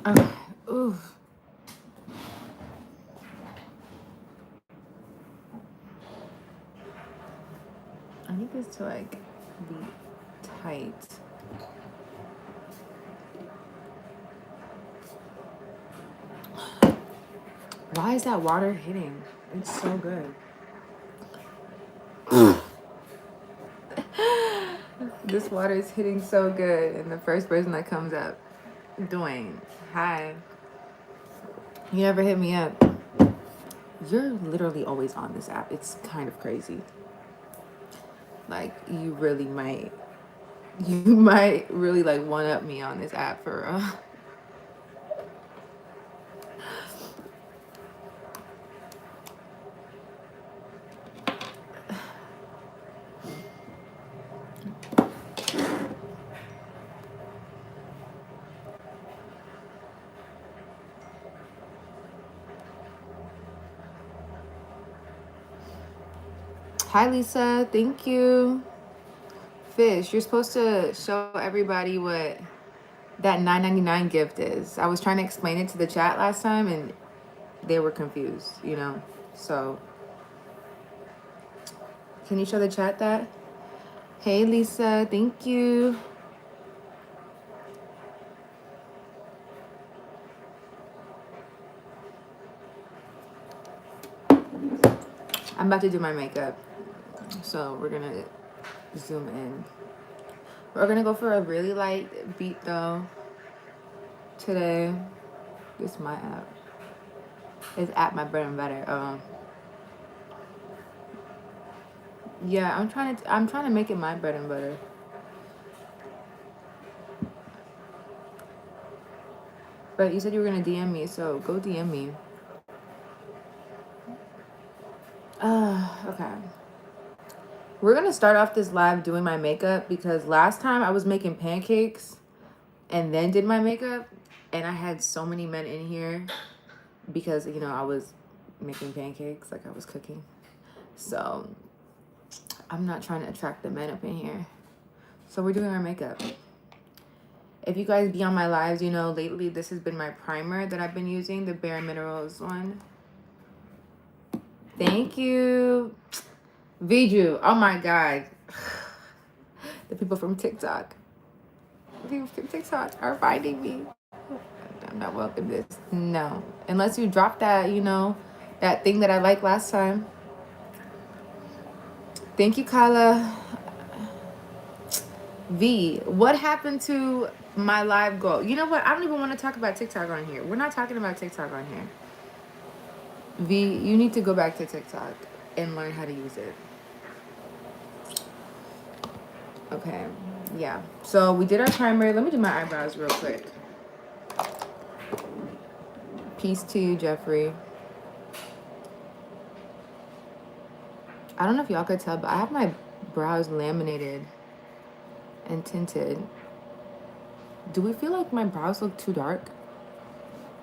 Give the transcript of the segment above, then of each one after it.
Okay. Ooh. I need this to like be tight. Why is that water hitting? It's so good. This water is hitting so good. And the first person that comes up, Dwayne, hi. You never hit me up. You're literally always on this app. It's kind of crazy. Like you might really like one up me on this app for Hi Lisa, thank you. Fish, you're supposed to show everybody what that $9.99 gift is. I was trying to explain it to the chat last time and they were confused, you know. So can you show the chat that? Hey Lisa, thank you. I'm about to do my makeup. So we're gonna zoom in. We're gonna go for a really light beat though today. This is my app. It's at my bread and butter. Yeah, I'm trying to make it my bread and butter. But you said you were gonna DM me, so go DM me. Okay. We're gonna start off this live doing my makeup because last time I was making pancakes and then did my makeup and I had so many men in here because you know I was making pancakes, like I was cooking. So I'm not trying to attract the men up in here. So we're doing our makeup. If you guys be on my lives, you know lately this has been my primer that I've been using, the Bare Minerals one. Thank you. Viju, oh my God. The people from TikTok. The people from TikTok are finding me. I'm not welcome to this. No. Unless you drop that, you know, that thing that I liked last time. Thank you, Kyla. V, what happened to my live goal? You know what? I don't even want to talk about TikTok on here. We're not talking about TikTok on here. V, you need to go back to TikTok and learn how to use it. Okay. Yeah. So we did our primer. Let me do my eyebrows real quick. Peace to you, Jeffrey. I don't know if y'all could tell, but I have my brows laminated and tinted. Do we feel like my brows look too dark?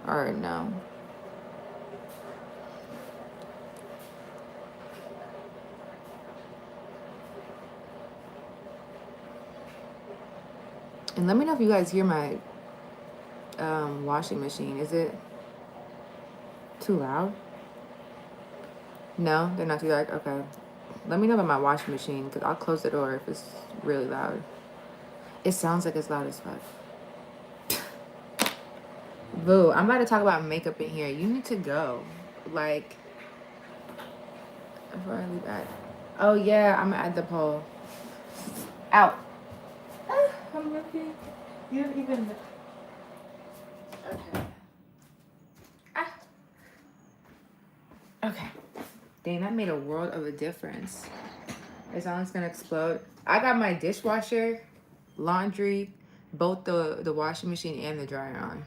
Or no? And let me know if you guys hear my washing machine. Is it too loud? No, they're not too loud. Okay. Let me know about my washing machine because I'll close the door if it's really loud. It sounds like it's loud as fuck. Boo, I'm about to talk about makeup in here. You need to go. Like, before I leave at. Oh, yeah, I'm at the poll. Out. I'm looking. You don't even. Okay. Okay. Dang, that made a world of a difference. It sounds gonna explode. I got my dishwasher, laundry, both the washing machine and the dryer on.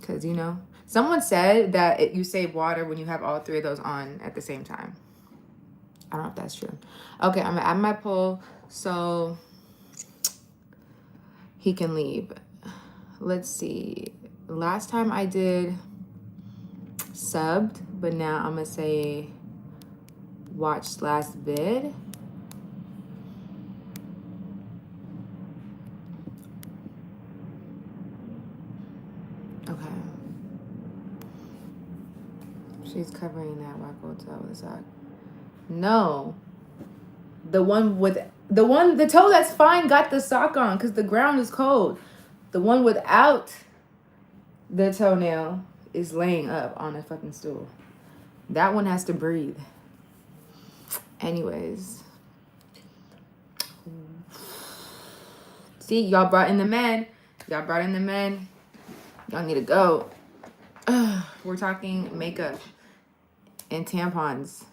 Cause you know, someone said that you save water when you have all three of those on at the same time. I don't know if that's true. Okay, I'm gonna add my poll so he can leave. Let's see. Last time I did subbed, but now I'm gonna say watched last vid. Okay. She's covering that Wacko toe with a sock. No. The toe that's fine got the sock on because the ground is cold. The one without the toenail is laying up on a fucking stool. That one has to breathe. Anyways. See, y'all brought in the men. Y'all brought in the men. Y'all need to go. We're talking makeup and tampons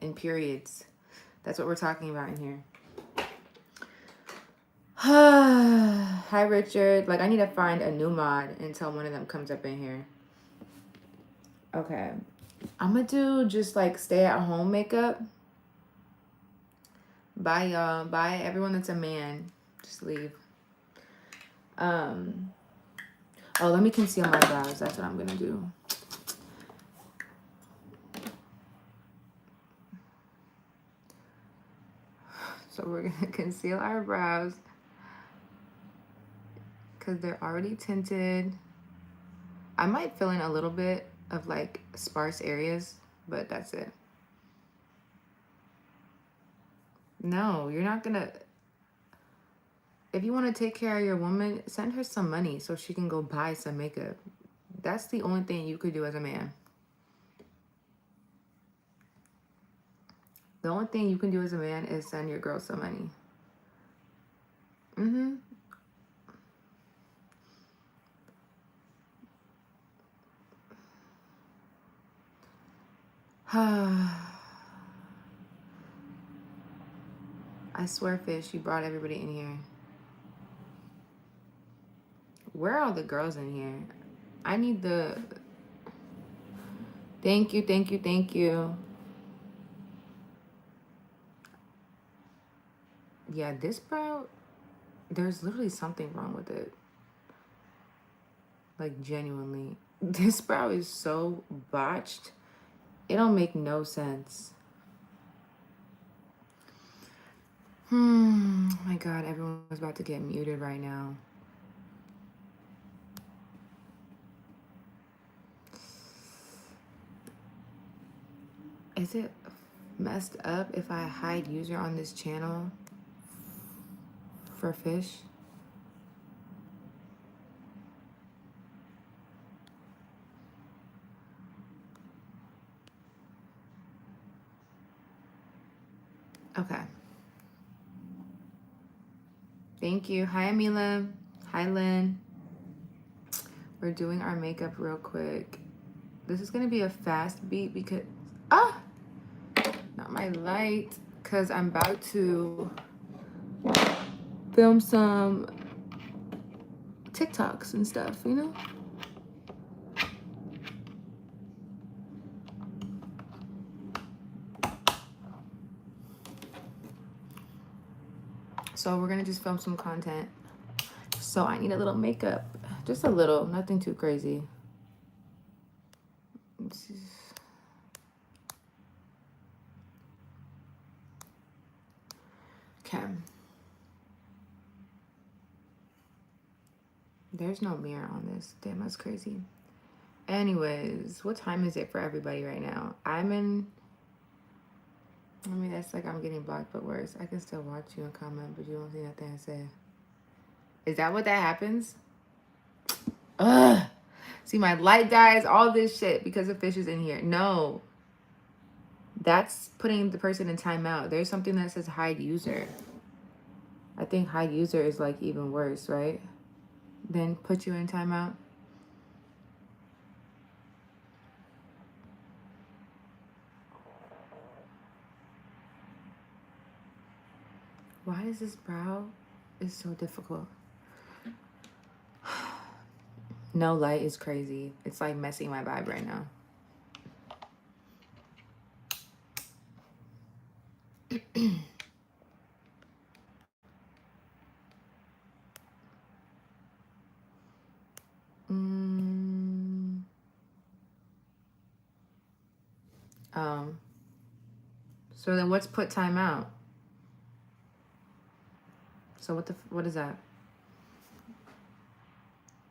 and periods. That's what we're talking about in here. Hi, Richard. Like, I need to find a new mod until one of them comes up in here. Okay. I'm gonna do just like stay at home makeup. Bye, y'all. Bye, everyone that's a man. Just leave. Oh, let me conceal my brows. That's what I'm gonna do. So we're gonna conceal our brows because they're already tinted. I might fill in a little bit of like sparse areas, but that's it. No, you're not gonna. If you want to take care of your woman, send her some money so she can go buy some makeup. That's the only thing you could do as a man. The only thing you can do as a man is send your girl some money. I swear, Fish, you brought everybody in here. Where are all the girls in here? I need the... Thank you, thank you, thank you. Yeah, this brow, there's literally something wrong with it. Like, genuinely. This brow is so botched. It don't make no sense. My God, everyone's about to get muted right now. Is it messed up if I hide user on this channel for Fish? Okay. Thank you. Hi, Amila. Hi, Lynn. We're doing our makeup real quick. This is going to be a fast beat because... Not my light. Because I'm about to film some TikToks and stuff, you know? So we're going to just film some content. So I need a little makeup. Just a little. Nothing too crazy. Okay. There's no mirror on this. Damn, that's crazy. Anyways, what time is it for everybody right now? I'm in... I mean, that's like I'm getting blocked, but worse. I can still watch you and comment, but you don't see nothing to say. Is that what that happens? Ugh. See, my light dies, all this shit because the Fish is in here. No. That's putting the person in timeout. There's something that says hide user. I think hide user is like even worse, right? Then put you in timeout. Why is this brow is so difficult? No light is crazy. It's like messing my vibe right now. So then what's put timeout? So what is that?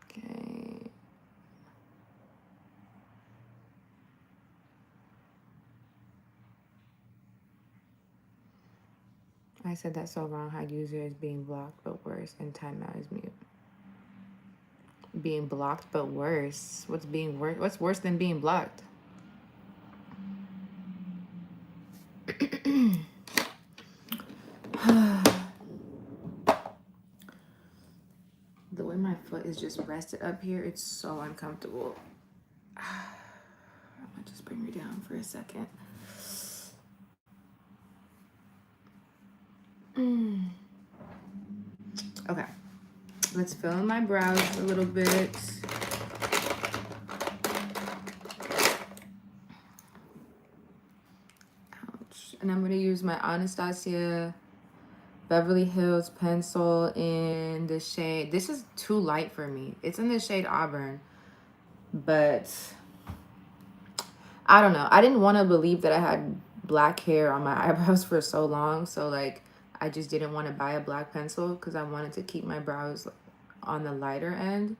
Okay. I said that so wrong. Hide user is being blocked, but worse. And timeout is mute. Being blocked, but worse. What's being worse? What's worse than being blocked? The way my foot is just rested up here, it's so uncomfortable. I'm gonna just bring me down for a second. Okay, let's fill in my brows a little bit. Ouch. And I'm gonna use my Anastasia Beverly Hills pencil in the shade. This is too light for me. It's in the shade Auburn, but I don't know. I didn't want to believe that I had black hair on my eyebrows for so long. So like, I just didn't want to buy a black pencil because I wanted to keep my brows on the lighter end.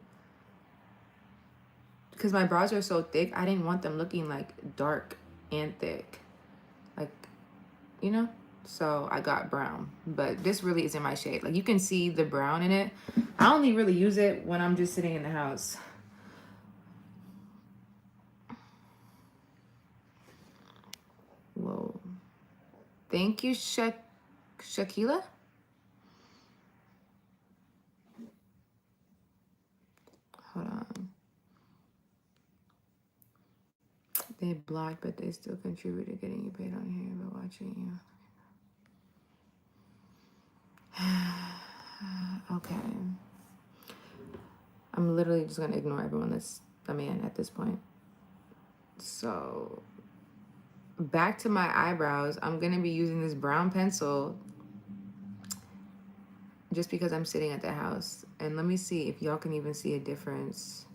Because my brows are so thick, I didn't want them looking like dark and thick. Like, you know? So I got brown, but this really isn't my shade. Like, you can see the brown in it. I only really use it when I'm just sitting in the house. Whoa. Thank you, Shakila. Hold on. They blocked, but they still contribute to getting you paid on here by watching you. Okay. I'm literally just gonna ignore everyone that's a man at this point. So back to my eyebrows. I'm gonna be using this brown pencil just because I'm sitting at the house. And let me see if y'all can even see a difference.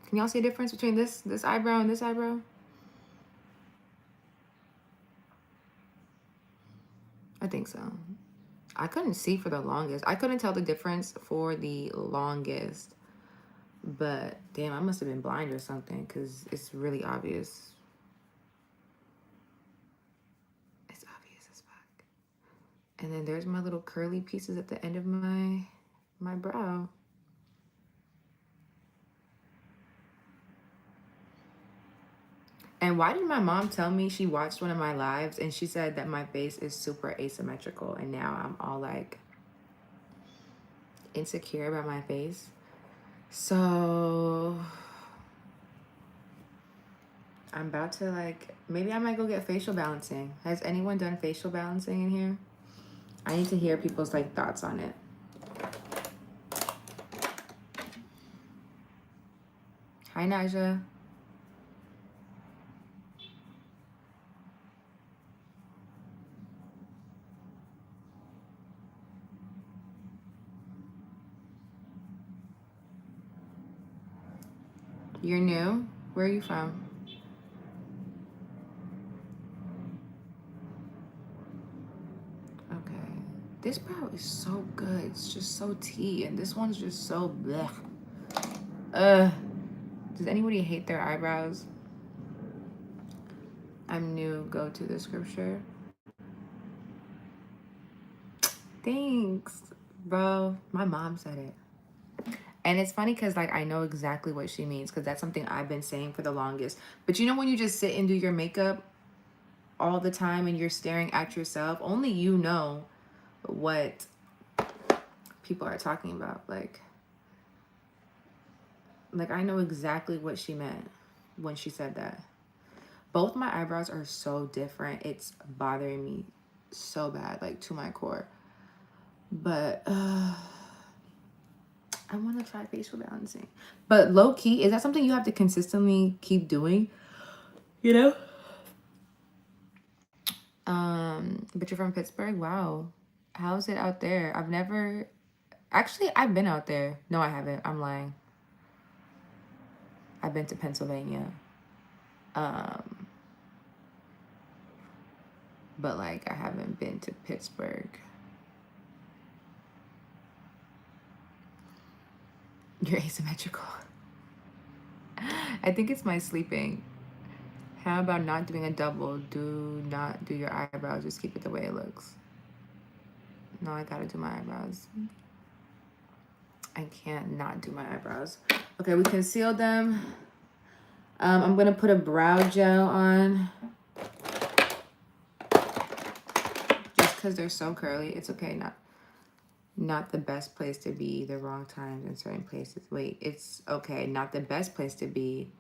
Can y'all see a difference between this eyebrow and this eyebrow? I think so. I couldn't see for the longest. I couldn't tell the difference for the longest. But damn, I must have been blind or something because it's really obvious. It's obvious as fuck. And then there's my little curly pieces at the end of my brow. And why did my mom tell me she watched one of my lives and she said that my face is super asymmetrical, and now I'm all like insecure about my face? So I'm about to like, maybe I might go get facial balancing. Has anyone done facial balancing in here? I need to hear people's like thoughts on it. Hi, Naja. You're new? Where are you from? Okay. This brow is so good. It's just so tea. And this one's just so blech. Does anybody hate their eyebrows? I'm new. Go to the scripture. Thanks, bro. My mom said it. And it's funny because like I know exactly what she means because that's something I've been saying for the longest. But you know when you just sit and do your makeup all the time and you're staring at yourself, only you know what people are talking about. Like I know exactly what she meant when she said that. Both my eyebrows are so different. It's bothering me so bad, like to my core. But I want to try facial balancing. But low key, is that something you have to consistently keep doing? You know? But you're from Pittsburgh? Wow. How's it out there? I've been out there. No, I haven't. I'm lying. I've been to Pennsylvania. But like I haven't been to Pittsburgh. You're asymmetrical. I think it's my sleeping. How about not doing a double? Do not do your eyebrows. Just keep it the way it looks. No, I gotta do my eyebrows. I can't not do my eyebrows. Okay, we concealed them. I'm gonna put a brow gel on. Just because they're so curly. It's okay. Not the best place to be, the wrong times in certain places. Wait, it's okay. Not the best place to be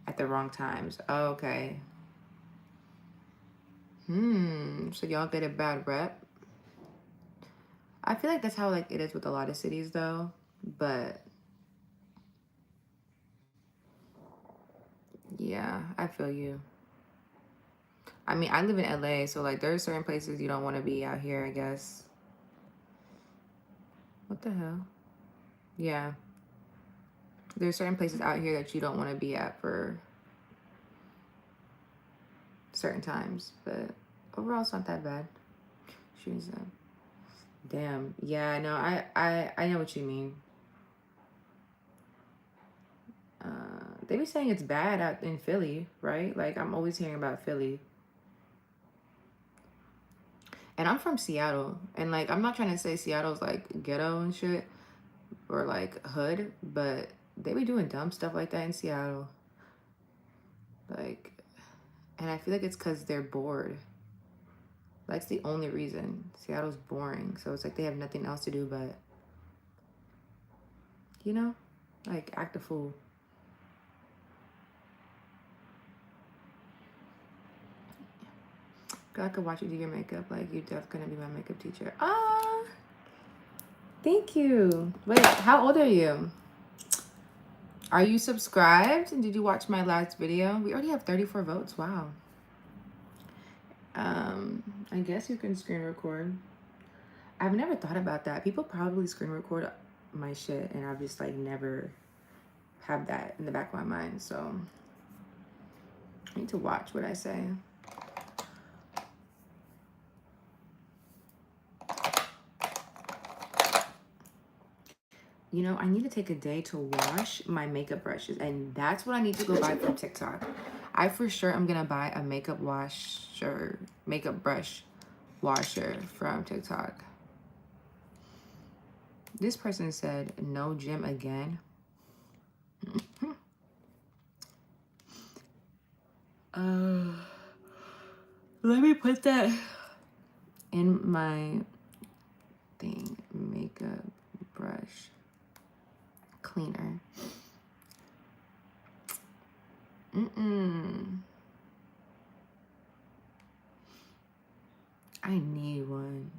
at the wrong times. Oh, okay. So y'all get a bad rep. I feel like that's how like it is with a lot of cities though. But yeah, I feel you. I mean, I live in LA, so like there are certain places you don't want to be out here, I guess. What the hell? Yeah. There's certain places out here that you don't want to be at for certain times, but overall it's not that bad. She's damn. Yeah, no, I know what you mean. They be saying it's bad out in Philly, right? Like I'm always hearing about Philly. And I'm from Seattle, and like I'm not trying to say Seattle's like ghetto and shit or like hood, but they be doing dumb stuff like that in Seattle. Like, and I feel like it's because they're bored. That's the only reason. Seattle's boring, so it's like they have nothing else to do but, you know, like act a fool. I could watch you do your makeup. Like, you're definitely gonna be my makeup teacher. Ah, thank you. Wait, how old are you? Are you subscribed? And did you watch my last video? We already have 34 votes. Wow. I guess you can screen record. I've never thought about that. People probably screen record my shit, and I've just like never have that in the back of my mind. So I need to watch what I say. You know, I need to take a day to wash my makeup brushes, and that's what I need to go buy from TikTok. I for sure am gonna buy a makeup brush washer from TikTok. This person said, no gym again. Let me put that in my thing. Makeup brush cleaner. I need one.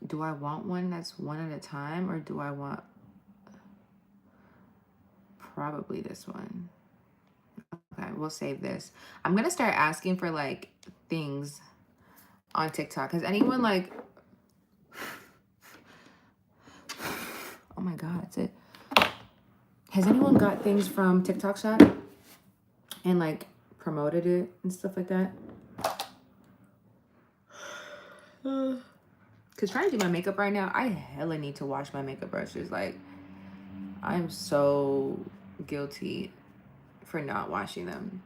Do I want one that's one at a time, or do I want probably this one? Okay, we'll save this. I'm gonna start asking for like things on TikTok. Has anyone like, oh my god, that's it. Has anyone got things from TikTok Shop and like promoted it and stuff like that? Because trying to do my makeup right now, I hella need to wash my makeup brushes. Like, I'm so guilty for not washing them.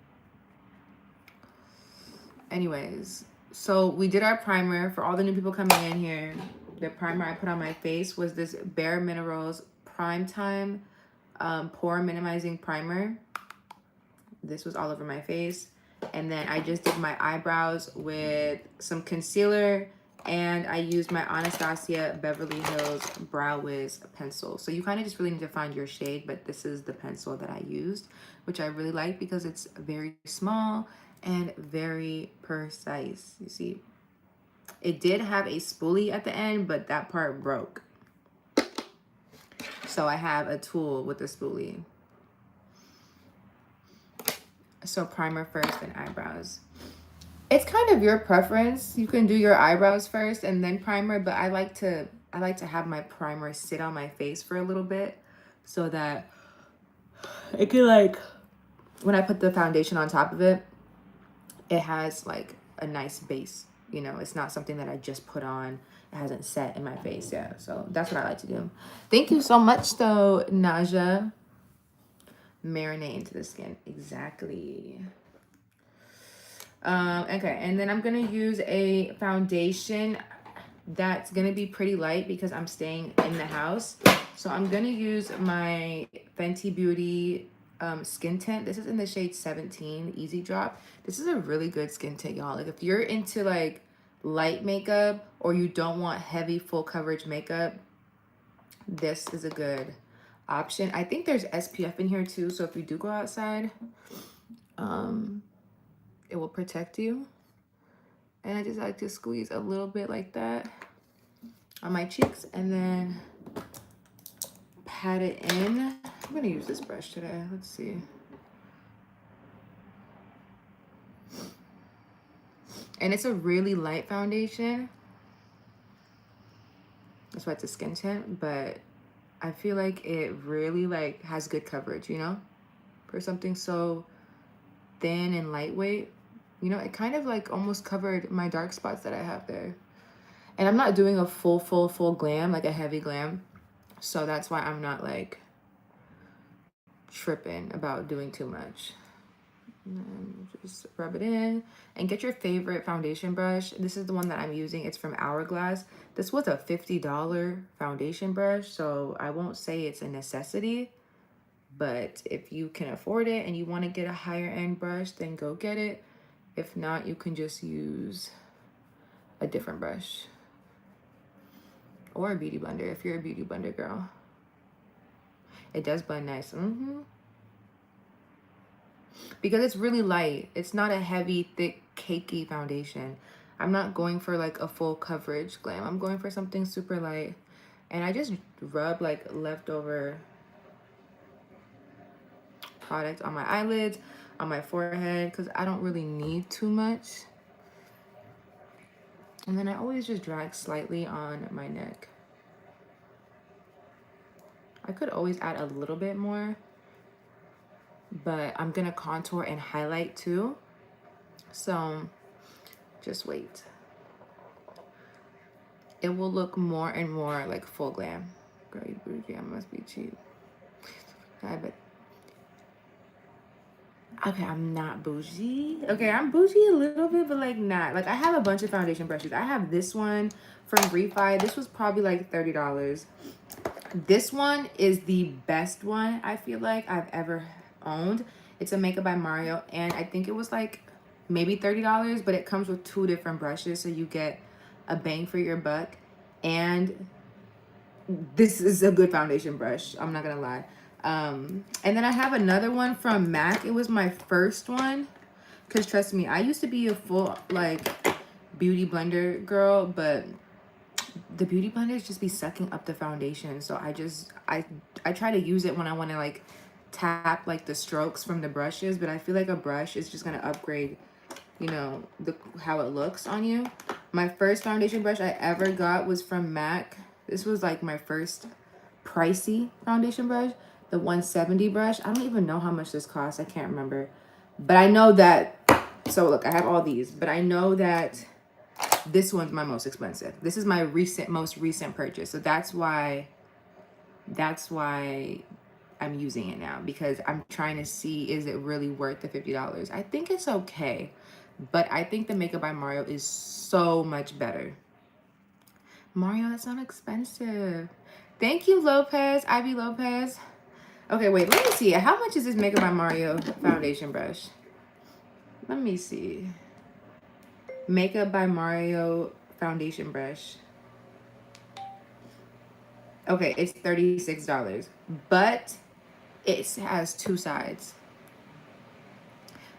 Anyways, so we did our primer. For all the new people coming in here, the primer I put on my face was this Bare Minerals Prime Time Pore Minimizing Primer. This was all over my face. And then I just did my eyebrows with some concealer, and I used my Anastasia Beverly Hills Brow Wiz pencil. So you kind of just really need to find your shade, but this is the pencil that I used, which I really like because it's very small and very precise. You see, it did have a spoolie at the end, but that part broke. So I have a tool with a spoolie. So primer first and eyebrows. It's kind of your preference. You can do your eyebrows first and then primer, but I like to have my primer sit on my face for a little bit so that it can, like, when I put the foundation on top of it, it has like a nice base. You know, it's not something that I just put on It hasn't set in my face yet. So that's what I like to do. Thank you so much though, Naja. Marinate into the skin. Exactly. Okay, and then I'm gonna use a foundation that's gonna be pretty light because I'm staying in the house. So I'm gonna use my Fenty Beauty skin tint. This is in the shade 17 Easy Drop. This is a really good skin tint, y'all. Like if you're into like light makeup or you don't want heavy full coverage makeup, this is a good option. I think there's SPF in here too, so if you do go outside, it will protect you. And I just like to squeeze a little bit like that on my cheeks and then pat it in. I'm gonna use this brush today. Let's see. And it's a really light foundation. That's why it's a skin tint, but I feel like it really like has good coverage, you know? For something so thin and lightweight. You know, it kind of like almost covered my dark spots that I have there. And I'm not doing a full glam, like a heavy glam. So that's why I'm not like tripping about doing too much. And just rub it in and get your favorite foundation brush. This is the one that I'm using. It's from Hourglass. This was a $50 foundation brush, so I won't say it's a necessity, but if you can afford it and you want to get a higher end brush, then go get it. If not, you can just use a different brush or a beauty blender if you're a beauty blender girl. It does blend nice. Because it's really light. It's not a heavy, thick, cakey foundation. I'm not going for like a full coverage glam. I'm going for something super light. And I just rub like leftover product on my eyelids, on my forehead, because I don't really need too much. And then I always just drag slightly on my neck. I could always add a little bit more, but I'm gonna contour and highlight too. So just wait. It will look more and more like full glam. Girl, you bougie, I must be cheap. Okay, I'm not bougie. Okay, I'm bougie a little bit, but like not. Like I have a bunch of foundation brushes. I have this one from Refi. This was probably like $30. This one is the best one I feel like I've ever owned. It's a Makeup by Mario, and I think it was like maybe $30, but it comes with 2 different brushes, so you get a bang for your buck. And this is a good foundation brush, I'm not gonna lie. And then I have another one from MAC. It was my first one, because trust me, I used to be a full like beauty blender girl, but the beauty blenders just be sucking up the foundation. So I try to use it when I want to like tap like the strokes from the brushes, but I feel like a brush is just gonna upgrade, you know, how it looks on you. My first foundation brush I ever got was from MAC. This was like my first pricey foundation brush, the 170 brush. I don't even know how much this costs. I can't remember, but I know that. So look, I have all these, but I know that this one's my most expensive. This is my most recent purchase. So that's why I'm using it now, because I'm trying to see, is it really worth the $50? I think it's okay, but I think the Makeup by Mario is so much better. Mario, that's not expensive. Thank you, Lopez, Ivy Lopez. Okay, wait, let me see. How much is this Makeup by Mario foundation brush? Let me see. Makeup by Mario foundation brush. Okay, it's $36, but it has 2 sides.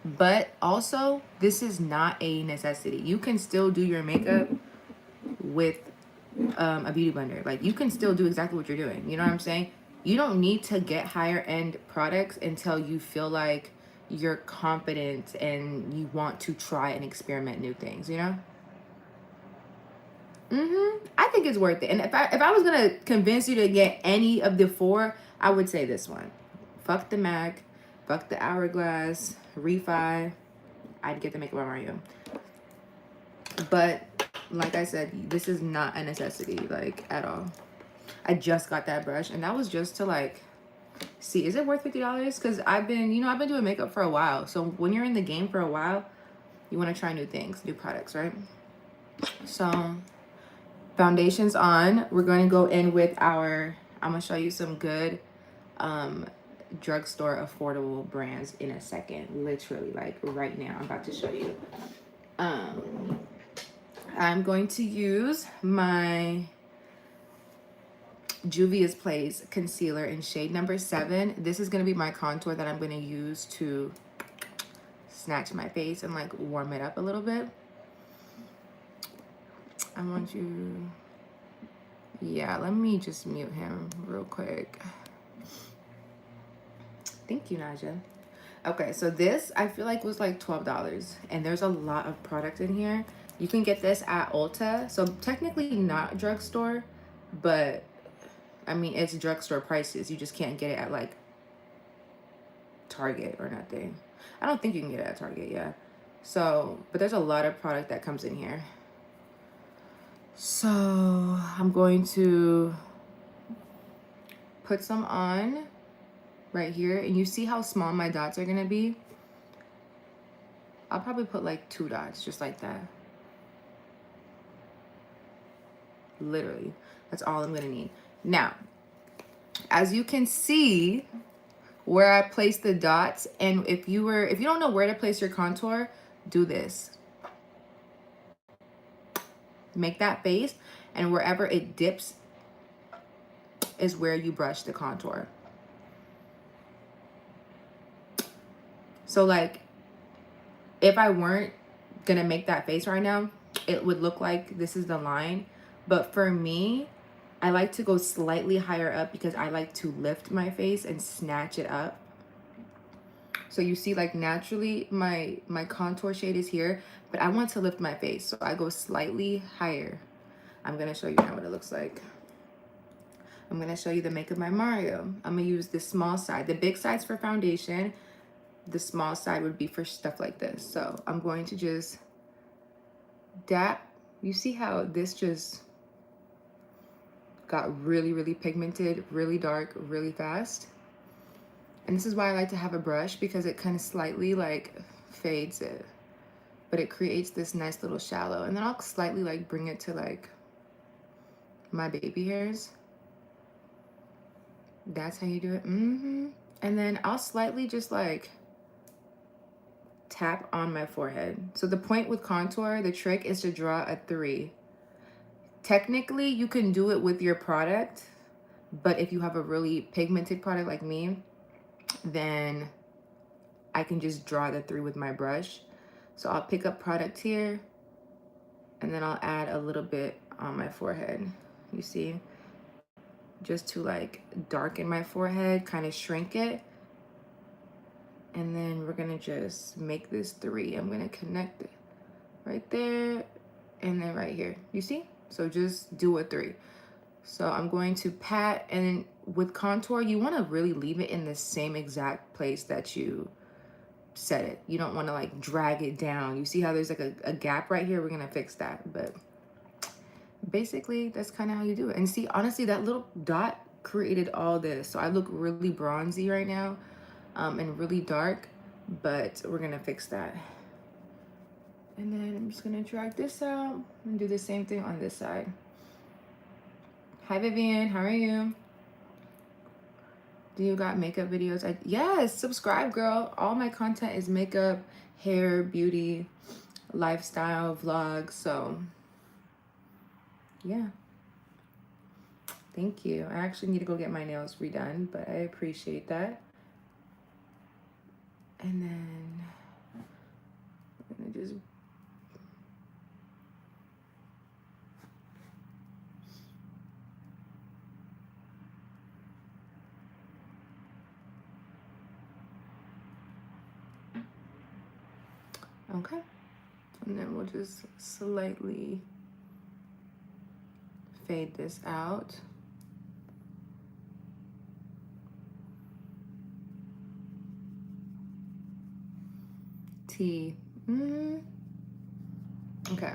But also, this is not a necessity. You can still do your makeup with a beauty blender. Like, you can still do exactly what you're doing. You know what I'm saying? You don't need to get higher end products until you feel like you're confident and you want to try and experiment new things, you know? I think it's worth it. And if I was gonna convince you to get any of the 4, I would say this one. Fuck the MAC, fuck the Hourglass, Refi. I'd get the Makeup by Mario. But Like I said, this is not a necessity, like, at all. I just got that brush, and that was just to, like, see, is it worth $50? Because I've been, I've been doing makeup for a while. So when you're in the game for a while, you want to try new things, new products, right? So foundation's on. We're going to go in with our, I'm going to show you some good drugstore affordable brands in a second. Literally, like right now, I'm about to show you. I'm going to use my Juvia's Place concealer in shade number 7. This is going to be my contour that I'm going to use to snatch my face and like warm it up a little bit. I want you, yeah, let me just mute him real quick. Thank you, Naja. Okay, so this I feel like was like $12, and there's a lot of product in here. You can get this at Ulta, so technically not drugstore, but I mean it's drugstore prices. You just can't get it at like Target or nothing. I don't think you can get it at Target, yeah. So, but there's a lot of product that comes in here. So I'm going to put some on right here, and you see how small my dots are gonna be? I'll probably put like 2 dots, just like that. Literally, that's all I'm gonna need. Now, as you can see where I placed the dots, and if you don't know where to place your contour, do this. Make that face, and wherever it dips is where you brush the contour. So like, if I weren't gonna make that face right now, it would look like this is the line. But for me, I like to go slightly higher up because I like to lift my face and snatch it up. So you see, like, naturally my contour shade is here, but I want to lift my face, so I go slightly higher. I'm gonna show you now what it looks like. I'm gonna show you the Makeup by Mario. I'm gonna use the small side. The big side's for foundation. The small side would be for stuff like this. So I'm going to just dap. You see how this just got really, really pigmented, really dark, really fast. And this is why I like to have a brush, because it kind of slightly like fades it, but it creates this nice little shallow. And then I'll slightly like bring it to like my baby hairs. That's how you do it. And then I'll slightly just like tap on my forehead. So the point with contour, the trick is to draw a 3. Technically, you can do it with your product, but if you have a really pigmented product like me, then I can just draw the 3 with my brush. So I'll pick up product here, and then I'll add a little bit on my forehead. You see? Just to like darken my forehead, kind of shrink it. And then we're gonna just make this 3. I'm gonna connect it right there, and then right here. You see? So just do a 3. So I'm going to pat, and with contour, you want to really leave it in the same exact place that you set it. You don't want to like drag it down. You see how there's like a gap right here? We're going to fix that. But basically, that's kind of how you do it. And see, honestly, that little dot created all this. So I look really bronzy right now and really dark, but we're going to fix that. And then I'm just going to drag this out and do the same thing on this side. Hi, Vivian. How are you? Do you got makeup videos? Yes, subscribe, girl. All my content is makeup, hair, beauty, lifestyle, vlogs. So, yeah. Thank you. I actually need to go get my nails redone, but I appreciate that. And then I'm going to just... Okay. And then we'll just slightly fade this out. T. Okay.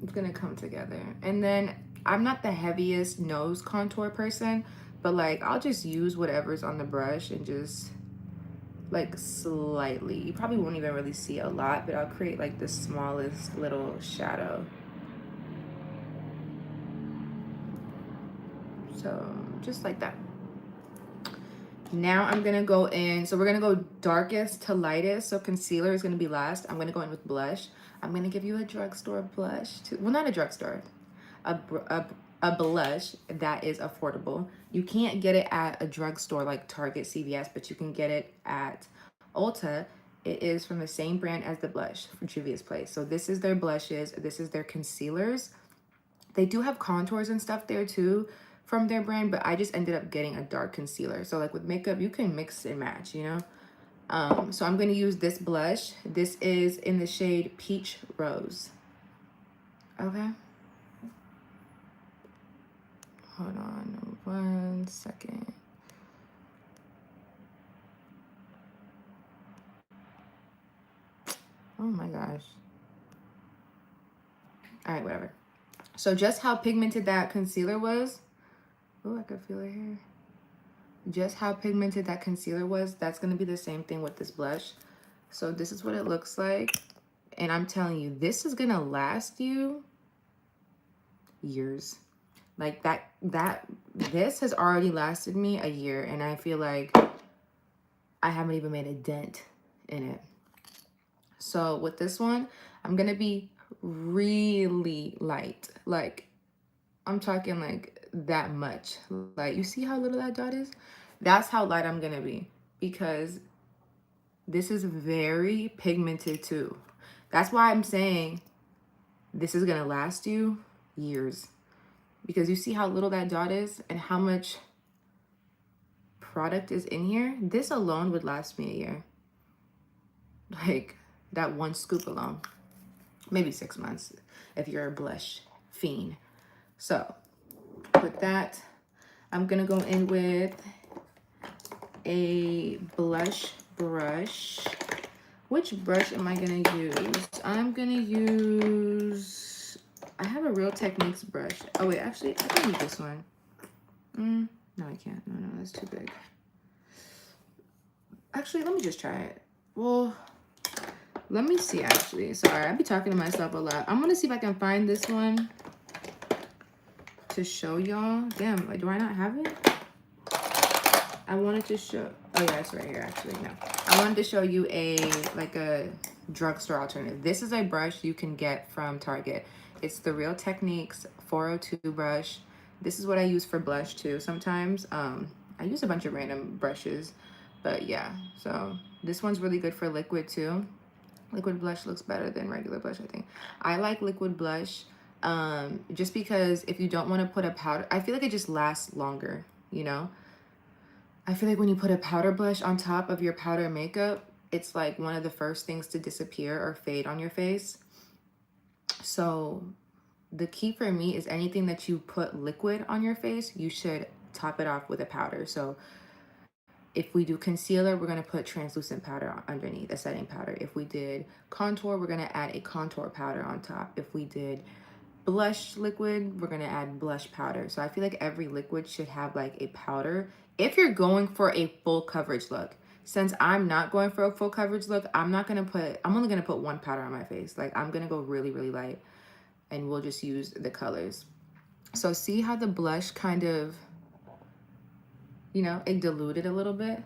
It's gonna come together. And then I'm not the heaviest nose contour person, but like I'll just use whatever's on the brush and just like slightly. You probably won't even really see a lot, but I'll create like the smallest little shadow. So just like that. Now I'm gonna go in, so we're gonna go darkest to lightest. So concealer is gonna be last. I'm gonna go in with blush. I'm gonna give you a drugstore blush too. Well, not a drugstore, a blush that is affordable. You can't get it at a drugstore like Target, CVS, but you can get it at Ulta. It is from the same brand as the blush from Juvia's Place. So this is their blushes. This is their concealers. They do have contours and stuff there too from their brand, but I just ended up getting a dark concealer. So like with makeup, you can mix and match, you know? So I'm going to use this blush. This is in the shade Peach Rose. Okay. Hold on 1 second. Oh my gosh. All right, whatever. So just how pigmented that concealer was. Oh, I could feel it here. Just how pigmented that concealer was, that's going to be the same thing with this blush. So this is what it looks like. And I'm telling you, this is going to last you years. Like this has already lasted me a year, and I feel like I haven't even made a dent in it. So with this one, I'm going to be really light. Like, I'm talking like that much. Like, you see how little that dot is? That's how light I'm going to be, because this is very pigmented too. That's why I'm saying this is going to last you years, because you see how little that dot is and how much product is in here. This alone would last me a year. Like that one scoop alone. Maybe 6 months if you're a blush fiend. So with that, I'm going to go in with a blush brush. Which brush am I going to use? I'm going to use, I have a Real Techniques brush. Oh wait, actually, I can use this one. No, I can't. No, that's too big. Actually, let me just try it. Well, let me see, actually. Sorry, I be talking to myself a lot. I'm going to see if I can find this one to show y'all. Damn, like, do I not have it? I wanted to show, oh yeah, it's right here, actually. No, I wanted to show you a drugstore alternative. This is a brush you can get from Target. It's the Real Techniques 402 brush. This is what I use for blush too sometimes. I use a bunch of random brushes, but yeah. So this one's really good for liquid too. Liquid blush looks better than regular blush, I think. I like liquid blush just because if you don't want to put a powder, I feel like it just lasts longer, you know? I feel like when you put a powder blush on top of your powder makeup, it's like one of the first things to disappear or fade on your face. So the key for me is anything that you put liquid on your face, you should top it off with a powder. So if we do concealer, we're going to put translucent powder underneath, a setting powder. If we did contour, we're going to add a contour powder on top. If we did blush liquid, we're going to add blush powder. So I feel like every liquid should have like a powder if you're going for a full coverage look. Since I'm not going for a full coverage look, I'm only going to put one powder on my face. Like, I'm going to go really, really light, and we'll just use the colors. So see how the blush kind of, you know, it diluted a little bit,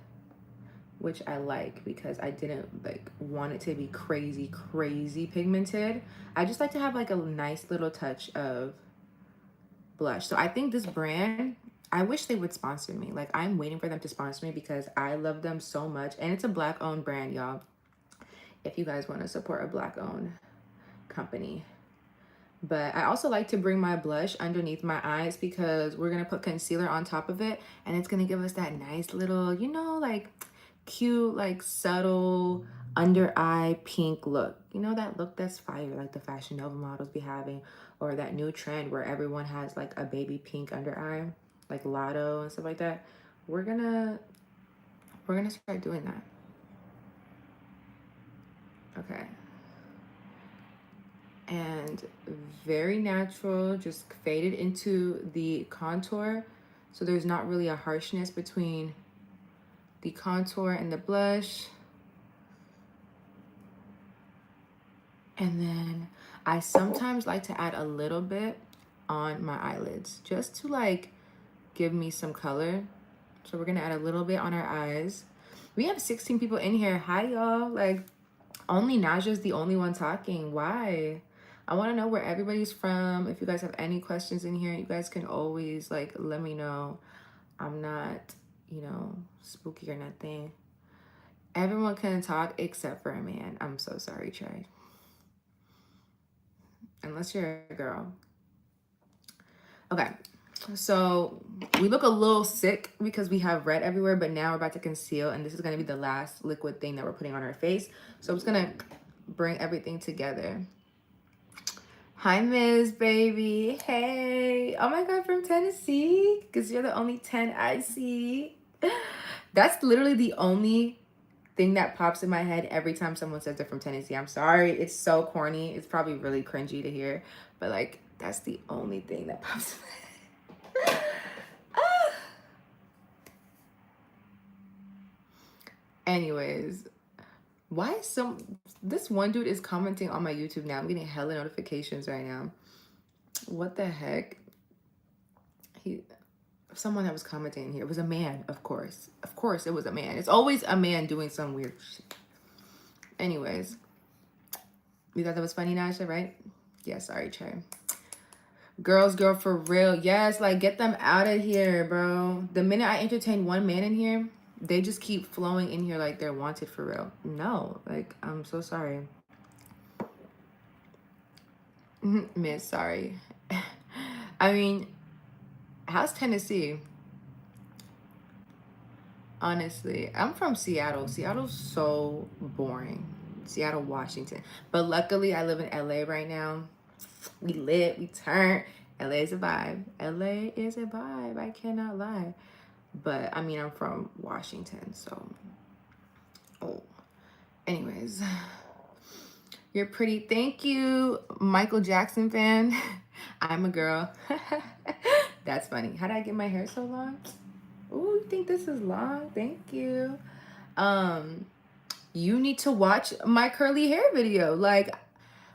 which I like because I didn't like want it to be crazy, crazy pigmented. I just like to have like a nice little touch of blush. So I think this brand, I wish they would sponsor me. Like, I'm waiting for them to sponsor me because I love them so much. And it's a Black owned brand, y'all. If you guys want to support a Black owned company. But I also like to bring my blush underneath my eyes because we're going to put concealer on top of it. And it's going to give us that nice little, you know, like cute, like subtle under eye pink look. You know, that look that's fire, like the Fashion Nova models be having, or that new trend where everyone has like a baby pink under eye, like Lotto and stuff like that. We're gonna start doing that. Okay. And very natural, just faded into the contour. So there's not really a harshness between the contour and the blush. And then I sometimes like to add a little bit on my eyelids just to like give me some color. So we're gonna add a little bit on our eyes. We have 16 people in here. Hi y'all. Like, only Naja's the only one talking. Why? I want to know where everybody's from. If you guys have any questions in here, you guys can always like let me know. I'm not, you know, spooky or nothing. Everyone can talk except for a man. I'm so sorry, Trey. Unless you're a girl. Okay. So we look a little sick because we have red everywhere, but now we're about to conceal, and this is going to be the last liquid thing that we're putting on our face. So I'm just going to bring everything together. Hi, Miss Baby. Hey. Oh my God, from Tennessee? Because you're the only 10 I see. That's literally the only thing that pops in my head every time someone says they're from Tennessee. I'm sorry. It's so corny. It's probably really cringy to hear. But like, that's the only thing that pops in my head. Anyways, why is this one dude is commenting on my YouTube now? I'm getting hella notifications right now. What the heck? Someone that was commenting here. It was a man, of course. Of course it was a man. It's always a man doing some weird shit. Anyways, you thought that was funny, Nasha, right? Yeah, sorry, Trey. Girls, girl, for real. Yes, like, get them out of here, bro. The minute I entertain one man in here, they just keep flowing in here like they're wanted for real. No, like, I'm so sorry. Miss, sorry. I mean, how's Tennessee? Honestly, I'm from Seattle. Seattle's so boring. Seattle, Washington. But luckily, I live in LA right now. We lit, we turn. LA is a vibe. LA is a vibe. I cannot lie. But I mean, I'm from Washington, so. Oh. Anyways, you're pretty. Thank you, Michael Jackson fan. I'm a girl. That's funny. How did I get my hair so long? Oh, you think this is long? Thank you. You need to watch my curly hair video. Like,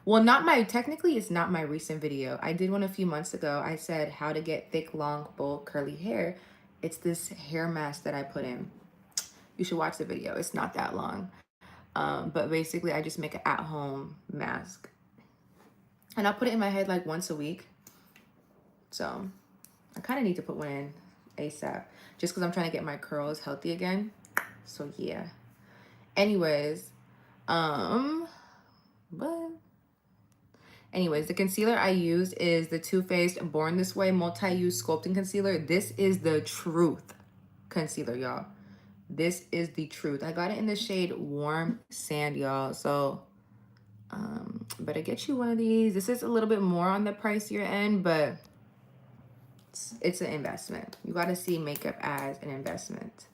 well, technically it's not my recent video. I did one a few months ago. I said how to get thick, long, bold, curly hair. It's this hair mask that I put in. You should watch the video. It's not that long. But basically I just make an at-home mask. And I'll put it in my head like once a week. So I kind of need to put one in ASAP. Just because I'm trying to get my curls healthy again. So yeah. Anyways, the concealer I used is the Too Faced Born This Way Multi-Use Sculpting Concealer. This is the truth concealer, y'all. This is the truth. I got it in the shade Warm Sand, y'all. So, better get you one of these. This is a little bit more on the pricier end, but it's an investment. You got to see makeup as an investment.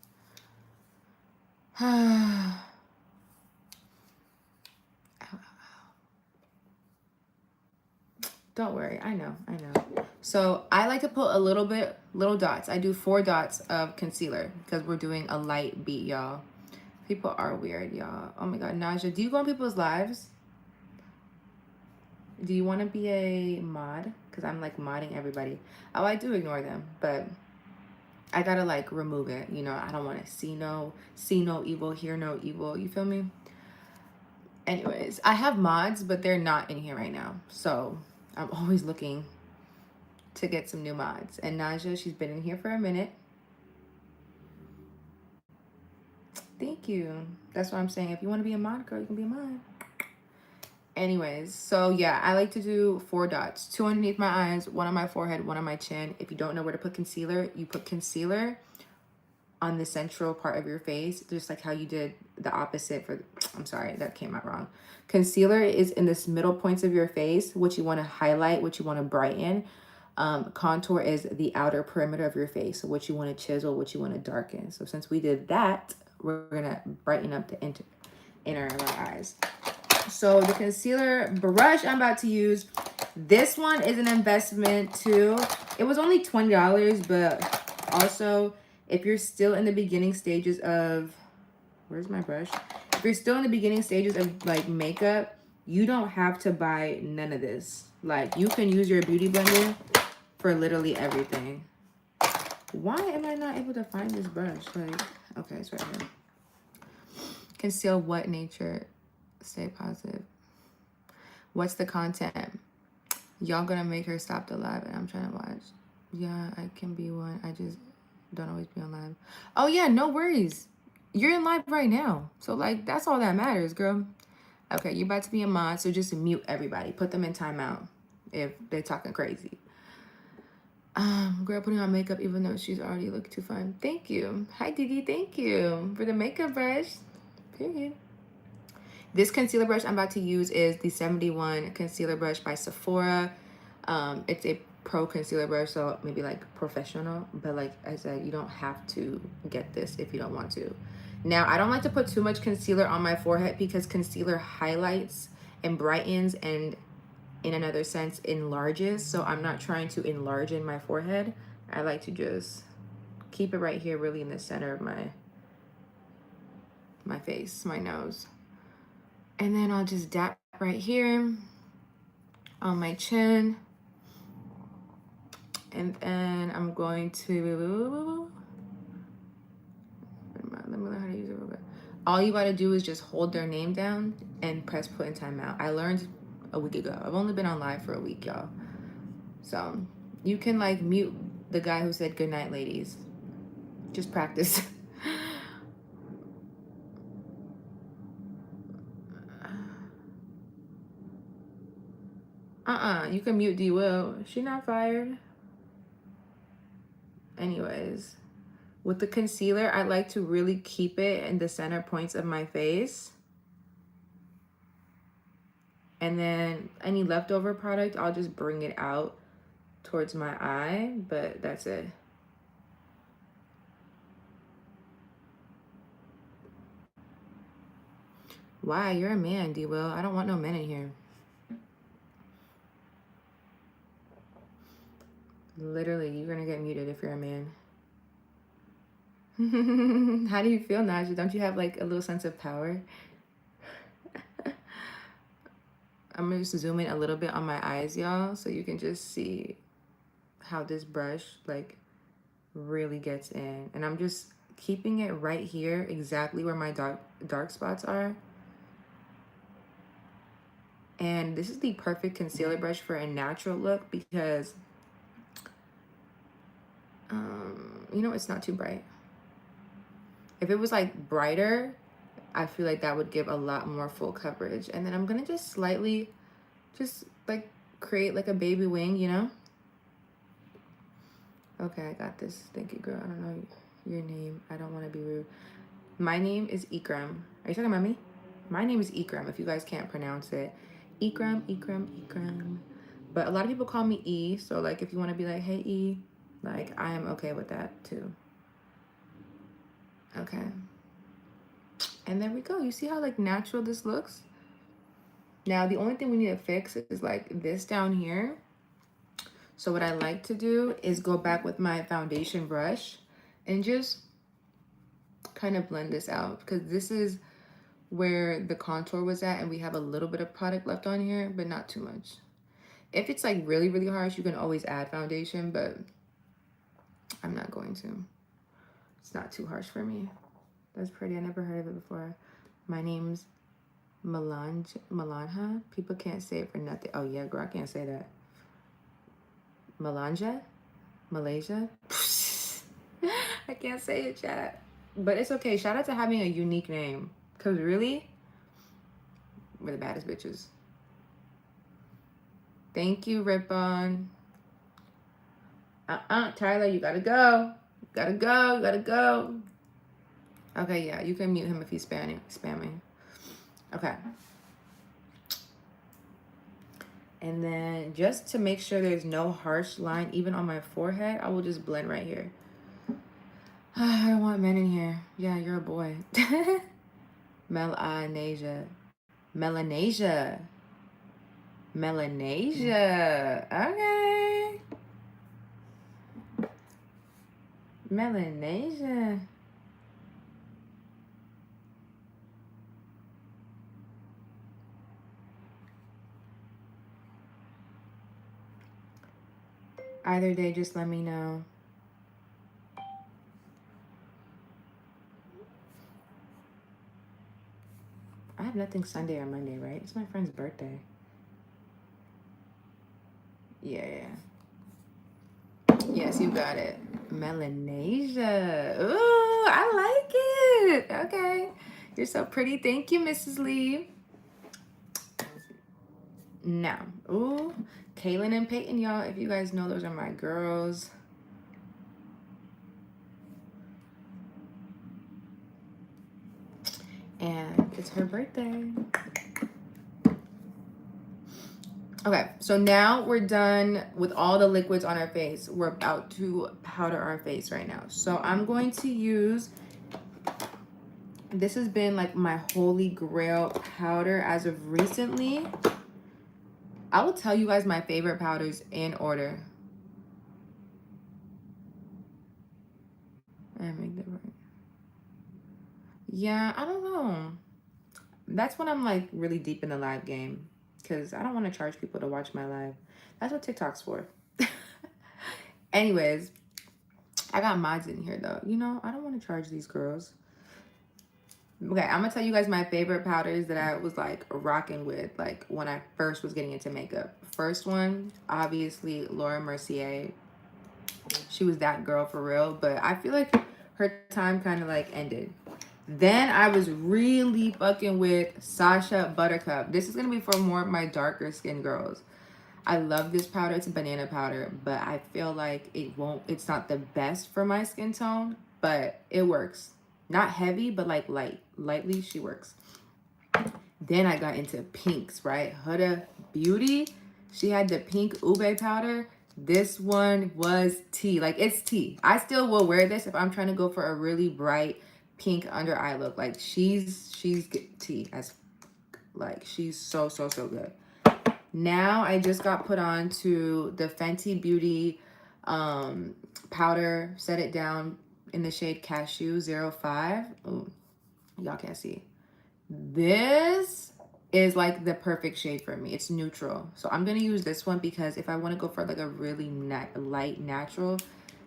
Don't worry, I know. So I like to put little dots. I do 4 dots of concealer because we're doing a light beat, y'all. People are weird, y'all. Oh my God, Naja, do you go on people's lives? Do you want to be a mod? Because I'm like modding everybody. Oh, I do ignore them, but I gotta like remove it. You know, I don't want to see no evil, hear no evil. You feel me? Anyways, I have mods, but they're not in here right now. So I'm always looking to get some new mods. And Naja, she's been in here for a minute. Thank you. That's what I'm saying. If you want to be a mod, girl, you can be a mod. Anyways, so yeah, I like to do 4 dots. 2 underneath my eyes, 1 on my forehead, 1 on my chin. If you don't know where to put concealer, you put concealer on the central part of your face, just like how you did the opposite for, I'm sorry, that came out wrong. Concealer is in this middle points of your face, what you want to highlight, what you want to brighten. Contour is the outer perimeter of your face, so what you want to chisel, what you want to darken. So since we did that, we're going to brighten up the inner of our eyes. So the concealer brush I'm about to use, this one is an investment too. It was only $20, but also if you're still in the beginning stages of, where's my brush? If you're still in the beginning stages of like makeup, you don't have to buy none of this. Like you can use your beauty blender for literally everything. Why am I not able to find this brush? Like, okay, it's right here. Conceal what nature? Stay positive. What's the content? Y'all gonna make her stop the live and I'm trying to watch. Yeah, I can be one. I just don't always be on live. Oh yeah, no worries. You're in live right now. So like that's all that matters, girl. Okay, you're about to be a mod, so just mute everybody. Put them in timeout if they're talking crazy. Girl putting on makeup even though she's already looked too fun. Thank you. Hi Didi, thank you for the makeup brush. Period. This concealer brush I'm about to use is the 71 concealer brush by Sephora. It's a pro concealer brush, so maybe like professional, but like I said, you don't have to get this if you don't want to. Now, I don't like to put too much concealer on my forehead because concealer highlights and brightens and in another sense enlarges, so I'm not trying to enlarge in my forehead. I like to just keep it right here, really in the center of my face, my nose. And then I'll just dap right here on my chin. And then I'm going to, let me learn how to use it real quick. All you gotta do is just hold their name down and press put in timeout. I learned a week ago. I've only been on live for a week, y'all. So you can like mute the guy who said good night, ladies. Just practice. You can mute D Will. She not fired. Anyways, with the concealer, I like to really keep it in the center points of my face. And then any leftover product, I'll just bring it out towards my eye, but that's it. Why? You're a man, D Will. I don't want no men in here. Literally, you're gonna get muted if you're a man. How do you feel, Naja? Don't you have like a little sense of power? I'm gonna just zoom in a little bit on my eyes, y'all, so you can just see how this brush like really gets in. And I'm just keeping it right here, exactly where my dark spots are. And this is the perfect concealer brush for a natural look because you know, it's not too bright. If it was like brighter, I feel like that would give a lot more full coverage. And then I'm gonna just slightly just like create like a baby wing, you know? Okay, I got this. Thank you, girl. I don't know your name. I don't want to be rude. My name is Ekram. Are you talking about me? My name is Ekram, if you guys can't pronounce it. Ekram, Ekram, Ekram. But a lot of people call me E, so like if you want to be like, hey E, like I am okay with that too. Okay. And there we go. You see how like natural this looks? Now the only thing we need to fix is like this down here. So what I like to do is go back with my foundation brush and just kind of blend this out because this is where the contour was at and we have a little bit of product left on here, but not too much. If it's like really, really harsh, you can always add foundation, but I'm not going to. It's not too harsh for me. That's pretty. I never heard of it before. My name's Malanja. People can't say it for nothing. Oh yeah, girl, I can't say that. Malanja? Malaysia? I can't say it, chat. But it's okay. Shout out to having a unique name. Because really, we're the baddest bitches. Thank you, Rippon. Tyler, you gotta go. You gotta go. You gotta go. Okay, yeah, you can mute him if he's spamming. Okay. And then just to make sure there's no harsh line even on my forehead, I will just blend right here. I don't want men in here. Yeah, you're a boy. Melanesia. Melanesia. Melanesia. Okay. Melanesia. Either day, just let me know. I have nothing Sunday or Monday, right? It's my friend's birthday. Yeah. Yes, you got it. Melanesia. Ooh, I like it. Okay. You're so pretty. Thank you, Mrs. Lee. Now, ooh, Kaylin and Peyton, y'all. If you guys know, those are my girls. And it's her birthday. Okay, so now we're done with all the liquids on our face. We're about to powder our face right now. So I'm going to use, this has been like my holy grail powder as of recently. I will tell you guys my favorite powders in order. And make that right. Yeah, I don't know. That's when I'm like really deep in the live game, because I don't want to charge people to watch my live. That's what TikTok's for. Anyways, I got mods in here though. You know, I don't want to charge these girls. Okay, I'm gonna tell you guys my favorite powders that I was like rocking with, like when I first was getting into makeup. First one, obviously Laura Mercier. She was that girl for real, but I feel like her time kind of like ended. Then I was really fucking with Sasha Buttercup. This is gonna be for more of my darker skin girls. I love this powder. It's a banana powder, but I feel like it's not the best for my skin tone, but it works. Not heavy, but like lightly she works. Then I got into pinks, right? Huda Beauty, she had the pink ube powder. This one was tea. Like, it's tea. I still will wear this if I'm trying to go for a really bright pink under eye look. Like, she's tea. As like, she's so good. Now I just got put on to the Fenty Beauty powder. Set it down in the shade Cashew 05. Oh, y'all can't see. This is like the perfect shade for me. It's neutral. So I'm going to use this one because if I want to go for like a really light natural,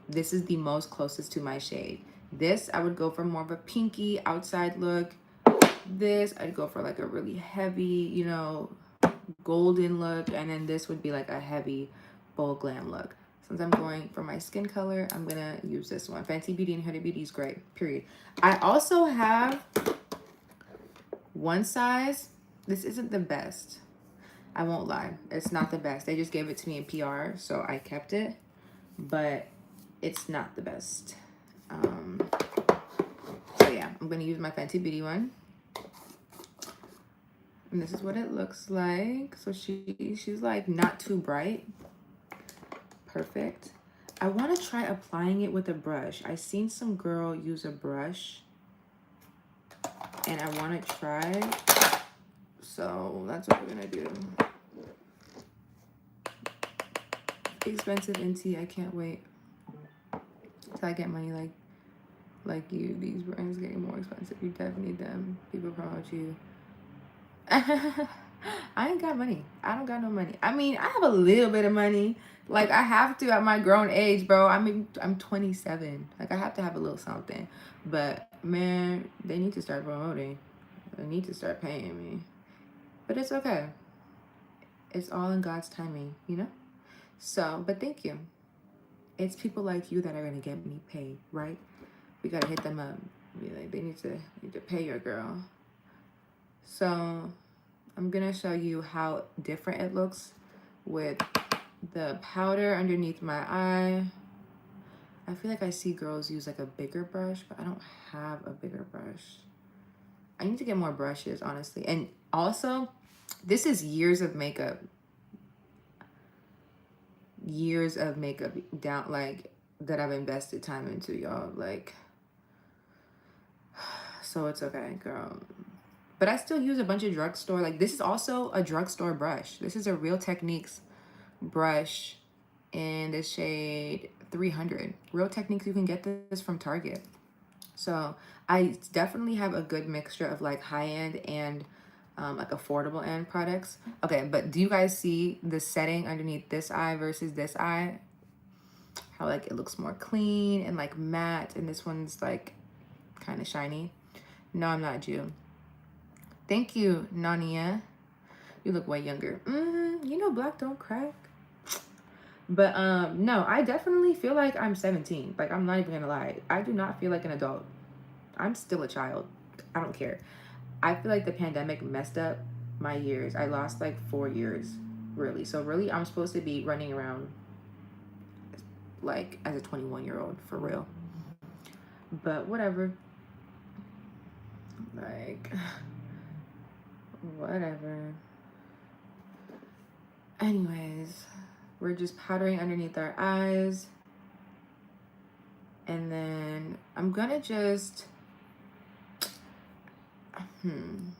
this is the most closest to my shade. This, I would go for more of a pinky outside look. This, I'd go for like a really heavy, you know, golden look. And then this would be like a heavy bold glam look. Since I'm going for my skin color, I'm going to use this one. Fenty Beauty and Huda Beauty is great, period. I also have one size. This isn't the best. I won't lie. It's not the best. They just gave it to me in PR, so I kept it. But it's not the best. So yeah, I'm going to use my Fenty Beauty one. And this is what it looks like. So she's like not too bright. Perfect. I want to try applying it with a brush. I seen some girl use a brush. And I want to try. So that's what we're going to do. Expensive NT. I can't wait till I get money like you. These brands getting more expensive. You definitely need them. People promote you. I ain't got money. I don't got no money. I mean, I have a little bit of money. Like, I have to at my grown age, bro. I mean, I'm 27. Like, I have to have a little something. But, man, they need to start promoting. They need to start paying me. But it's okay. It's all in God's timing, you know? So, but thank you. It's people like you that are going to get me paid, right? We got to hit them up. Be like, they need to pay your girl. So I'm going to show you how different it looks with the powder underneath my eye. I feel like I see girls use like a bigger brush, but I don't have a bigger brush. I need to get more brushes, honestly. And also, this is years of makeup. Years of makeup down, like, that I've invested time into, y'all. Like, so it's okay, girl. But I still use a bunch of drugstore. Like, this is also a drugstore brush. This is a Real Techniques brush in the shade 300. Real Techniques, you can get this from Target. So I definitely have a good mixture of like high-end and like affordable end products. Okay, but do you guys see the setting underneath this eye versus this eye? How like it looks more clean and like matte, and this one's like kind of shiny. No, I'm not Jew. Thank you, Nania. You look way younger. You know black don't crack. But no, I definitely feel like I'm 17. Like, I'm not even gonna lie. I do not feel like an adult. I'm still a child. I don't care. I feel like the pandemic messed up my years. I lost like 4 years, really. So really, I'm supposed to be running around like as a 21-year-old for real. But whatever. Like, whatever. Anyways, we're just powdering underneath our eyes. And then I'm gonna just, I'm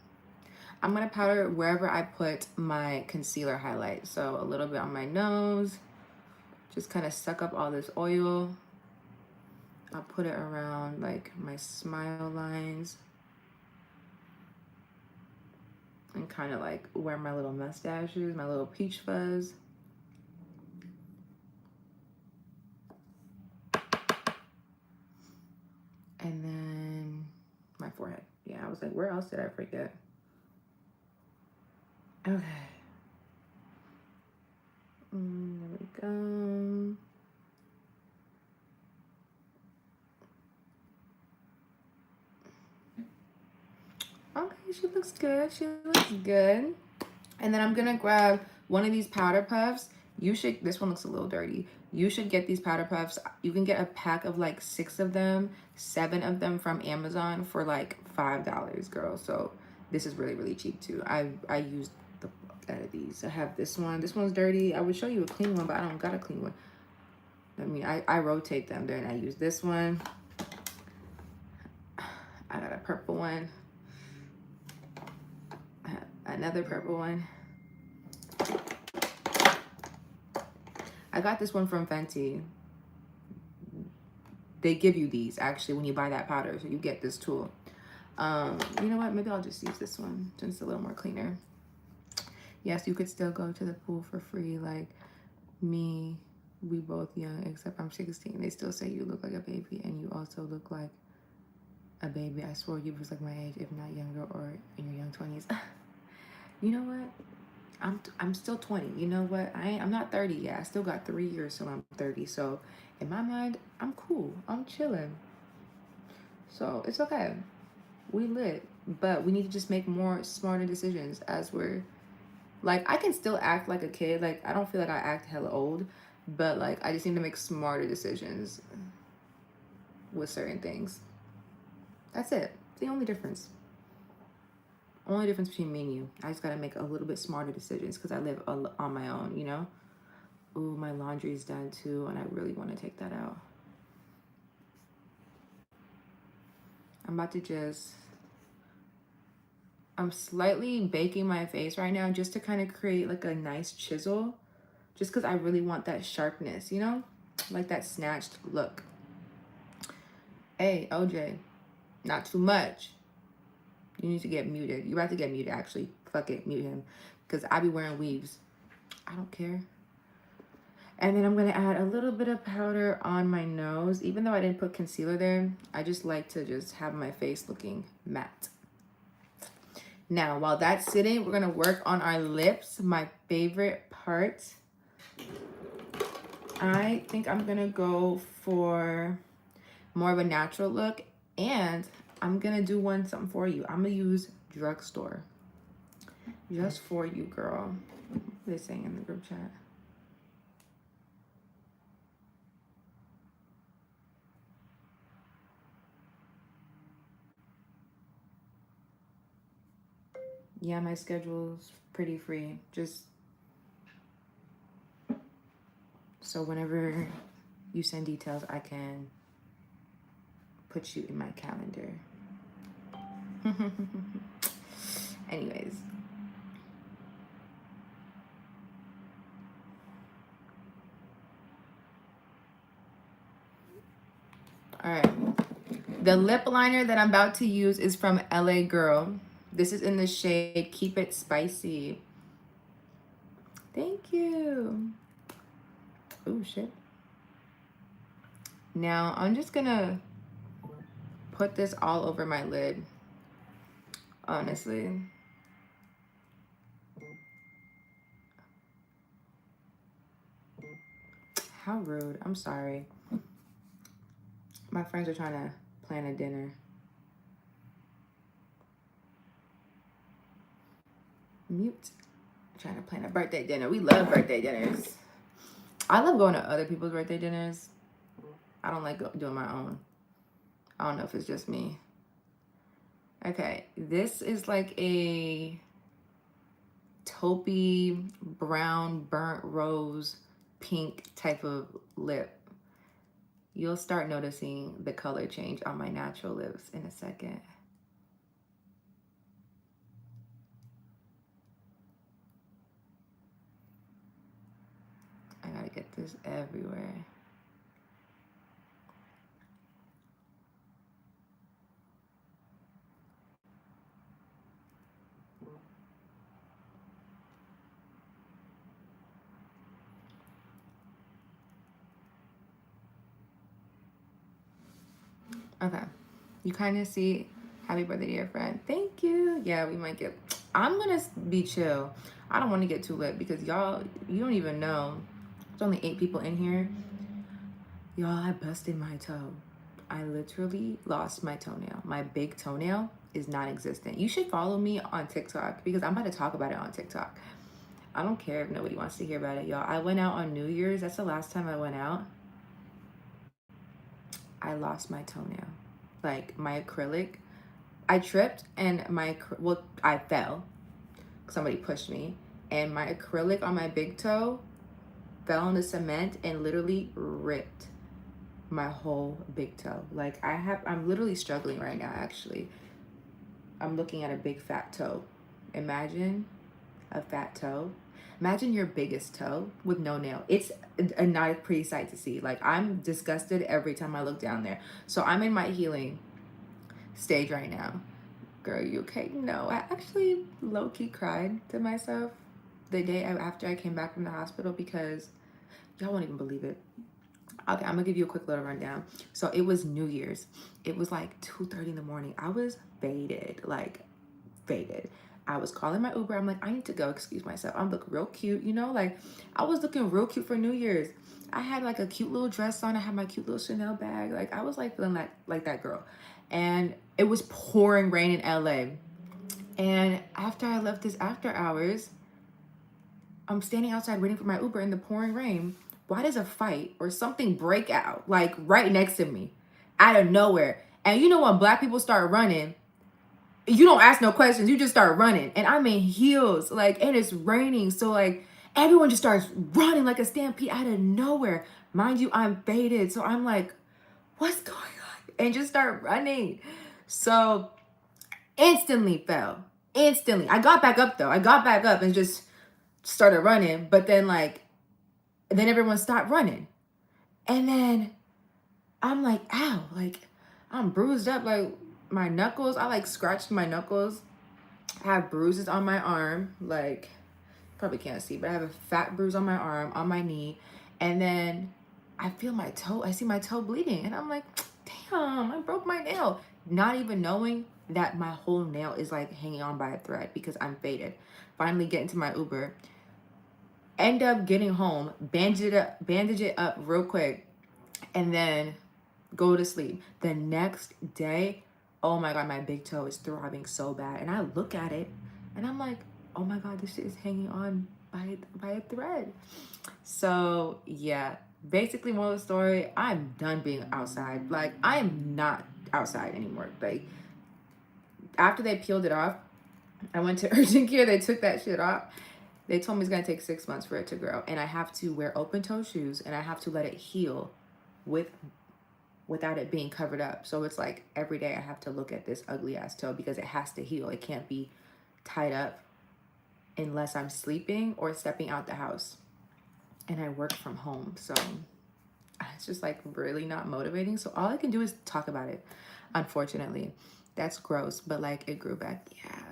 gonna powder wherever I put my concealer highlight. So a little bit on my nose, just kind of suck up all this oil. I'll put it around like my smile lines. And kind of like where my little mustache is, my little peach fuzz. And then my forehead. Yeah, I was like, where else did I forget? Okay. There we go. Okay, she looks good. She looks good. And then I'm gonna grab one of these powder puffs. You should, this one looks a little dirty. You should get these powder puffs. You can get a pack of like 6 of them, 7 of them from Amazon for like $5, girl. So this is really, really cheap too. I used the fuck out of these. I have this one. This one's dirty. I would show you a clean one, but I don't got a clean one. I mean, I rotate them there, and I use this one. I got a purple one. I have another purple one. I got this one from Fenty. They give you these actually when you buy that powder, so you get this tool. You know what? Maybe I'll just use this one since it's a little more cleaner. Yes, you could still go to the pool for free, like me. We both young, except I'm 16. They still say you look like a baby, and you also look like a baby. I swore you was like my age, if not younger, or in your young 20s. You know what? I'm still 20. You know what? I'm not 30 yet. I still got 3 years till I'm 30. So in my mind, I'm cool. I'm chilling. So it's okay. We lit. But we need to just make more smarter decisions as we're like, I can still act like a kid. Like, I don't feel like I act hella old, but like I just need to make smarter decisions with certain things. That's it. It's the only difference. Only difference between me and you. I just gotta make a little bit smarter decisions because I live on my own, you know? Ooh, my laundry's done too, and I really want to take that out. I'm about to just, I'm slightly baking my face right now just to kind of create like a nice chisel, just because I really want that sharpness, you know? Like that snatched look. Hey, OJ, not too much. You need to get muted. You're about to get muted, actually. Fuck it, mute him. Because I be wearing weaves. I don't care. And then I'm going to add a little bit of powder on my nose. Even though I didn't put concealer there, I just like to just have my face looking matte. Now, while that's sitting, we're going to work on our lips. My favorite part. I think I'm going to go for more of a natural look. And I'm gonna do something for you. I'm gonna use drugstore just for you, girl. What are they saying in the group chat? Yeah, my schedule's pretty free. Just so whenever you send details, I can put you in my calendar. Anyways. All right. The lip liner that I'm about to use is from LA Girl. This is in the shade Keep It Spicy. Thank you. Oh, shit. Now, I'm just gonna put this all over my lid, honestly. How rude. I'm sorry. My friends are trying to plan a dinner. Mute. Trying to plan a birthday dinner. We love birthday dinners. I love going to other people's birthday dinners. I don't like doing my own. I don't know if it's just me. Okay, this is like a taupey, brown, burnt rose, pink type of lip. You'll start noticing the color change on my natural lips in a second. I gotta get this everywhere. Okay, you kind of see happy birthday dear friend. Thank you. Yeah, we might get, I'm gonna be chill. I don't want to get too lit because y'all, you don't even know. There's only 8 people in here. Y'all, I busted my toe. I literally lost my toenail. My big toenail is non-existent. You should follow me on TikTok because I'm about to talk about it on TikTok. I don't care if nobody wants to hear about it, y'all. I went out on New Year's. That's the last time I went out. I lost my toenail. Like my acrylic. I tripped and I fell. Somebody pushed me. And my acrylic on my big toe fell on the cement and literally ripped my whole big toe. Like I'm literally struggling right now, actually. I'm looking at a big fat toe. Imagine a fat toe. Imagine your biggest toe with no nail. It's not a pretty sight to see. Like, I'm disgusted every time I look down there. So I'm in my healing stage right now. Girl, you okay? No, I actually low-key cried to myself the day after I came back from the hospital because y'all won't even believe it. Okay, I'm gonna give you a quick little rundown. So it was New Year's. It was like 2:30 in the morning. I was faded, like faded. I was calling my Uber. I'm like, I need to go excuse myself. I'm looking real cute, you know? Like, I was looking real cute for New Year's. I had like a cute little dress on. I had my cute little Chanel bag. Like, I was like feeling like that girl. And it was pouring rain in LA. And after I left this after hours, I'm standing outside waiting for my Uber in the pouring rain. Why does a fight or something break out like right next to me out of nowhere? And you know when black people start running, you don't ask no questions, you just start running. And I'm in heels, like, and it's raining. So like everyone just starts running like a stampede out of nowhere. Mind you, I'm faded. So I'm like, what's going on? And just start running. So instantly fell. Instantly. I got back up though. I got back up and just started running. But then then everyone stopped running. And then I'm like, ow, like I'm bruised up, like my knuckles. I like scratched my knuckles. I have bruises on my arm, like probably can't see, but I have a fat bruise on my arm, on my knee. And then I feel my toe, I see my toe bleeding. And I'm like, damn, I broke my nail. Not even knowing that my whole nail is like hanging on by a thread because I'm faded. Finally get into my Uber. End up getting home, bandage it up real quick, and then go to sleep. The next day, oh my God, my big toe is throbbing so bad. And I look at it and I'm like, oh my God, this shit is hanging on by a thread. So yeah, basically moral of the story, I'm done being outside. Like I am not outside anymore. Like after they peeled it off, I went to urgent care, they took that shit off. They told me it's gonna take 6 months for it to grow. And I have to wear open toe shoes and I have to let it heal without it being covered up. So it's like every day I have to look at this ugly ass toe because it has to heal. It can't be tied up unless I'm sleeping or stepping out the house. And I work from home, so it's just like really not motivating. So all I can do is talk about it, unfortunately. That's gross, but like it grew back. Yeah,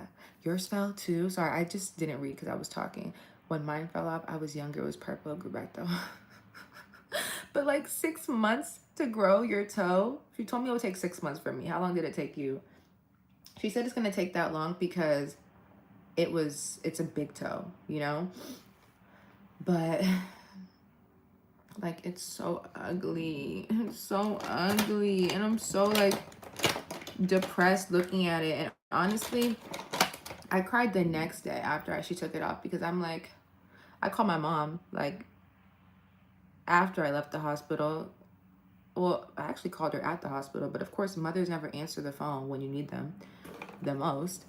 yours fell too. Sorry, I just didn't read because I was talking. When mine fell off, I was younger. It was purple. It grew back though. But like 6 months to grow your toe. She told me it would take 6 months for me. How long did it take you? She said it's gonna take that long because it's a big toe, you know? But like it's so ugly. It's so ugly. And I'm so like depressed looking at it. And honestly, I cried the next day after she took it off because I'm like, I called my mom like after I left the hospital. Well, I actually called her at the hospital, but of course mothers never answer the phone when you need them the most.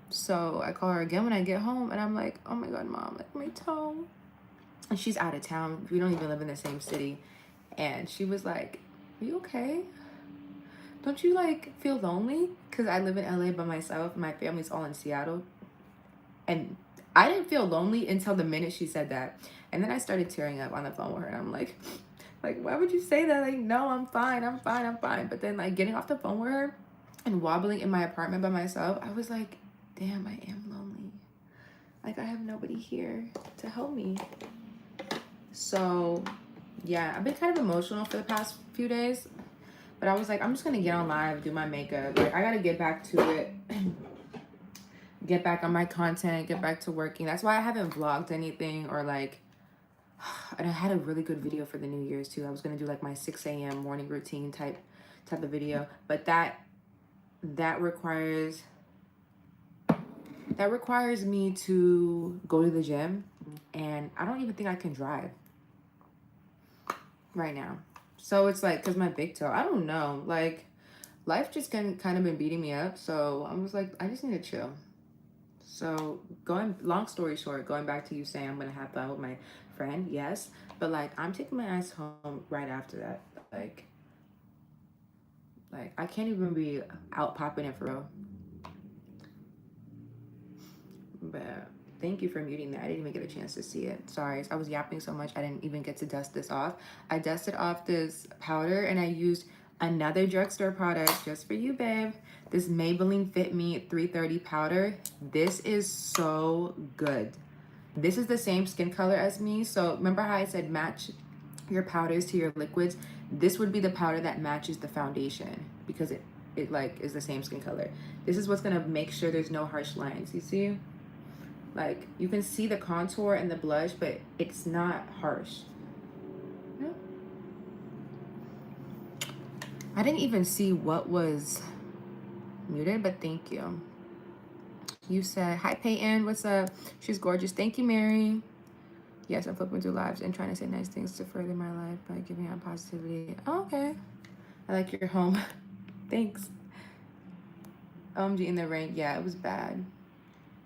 So I call her again when I get home and I'm like, oh my God, Mom, like my toe. And she's out of town. We don't even live in the same city. And she was like, are you okay? Don't you like feel lonely? Because I live in LA by myself. My family's all in Seattle. And I didn't feel lonely until the minute she said that. And then I started tearing up on the phone with her. And I'm like, why would you say that? Like, no, I'm fine. I'm fine. I'm fine. But then like getting off the phone with her and wobbling in my apartment by myself, I was like, damn, I am lonely. Like I have nobody here to help me. So yeah, I've been kind of emotional for the past few days. But I was like, I'm just going to get on live, do my makeup. Like, I got to get back to it. Get back on my content. Get back to working. That's why I haven't vlogged anything or, like... And I had a really good video for the New Year's, too. I was going to do, like, my 6 a.m. morning routine type of video. But that requires... That requires me to go to the gym. And I don't even think I can drive right now. So it's like, because my big toe, I don't know, like life just kind of been beating me up. So I was like, I just need to chill. So long story short, going back to you saying I'm going to have fun with my friend. Yes. But like, I'm taking my ass home right after that. Like I can't even be out popping it for real. But thank you for muting that. I didn't even get a chance to see it. Sorry, I was yapping so much I didn't even get to dust this off. I dusted off this powder and I used another drugstore product just for you, babe. This Maybelline Fit Me 330 powder. This is so good. This is the same skin color as me. So remember how I said match your powders to your liquids? This would be the powder that matches the foundation because it like is the same skin color. This is what's gonna make sure there's no harsh lines. You see? Like, you can see the contour and the blush, but it's not harsh. Yeah. I didn't even see what was muted, but thank you. You said, hi, Peyton. What's up? She's gorgeous. Thank you, Mary. Yes, I'm flipping through lives and trying to say nice things to further my life by giving out positivity. Oh, okay. I like your home. Thanks. OMG in the rain. Yeah, it was bad.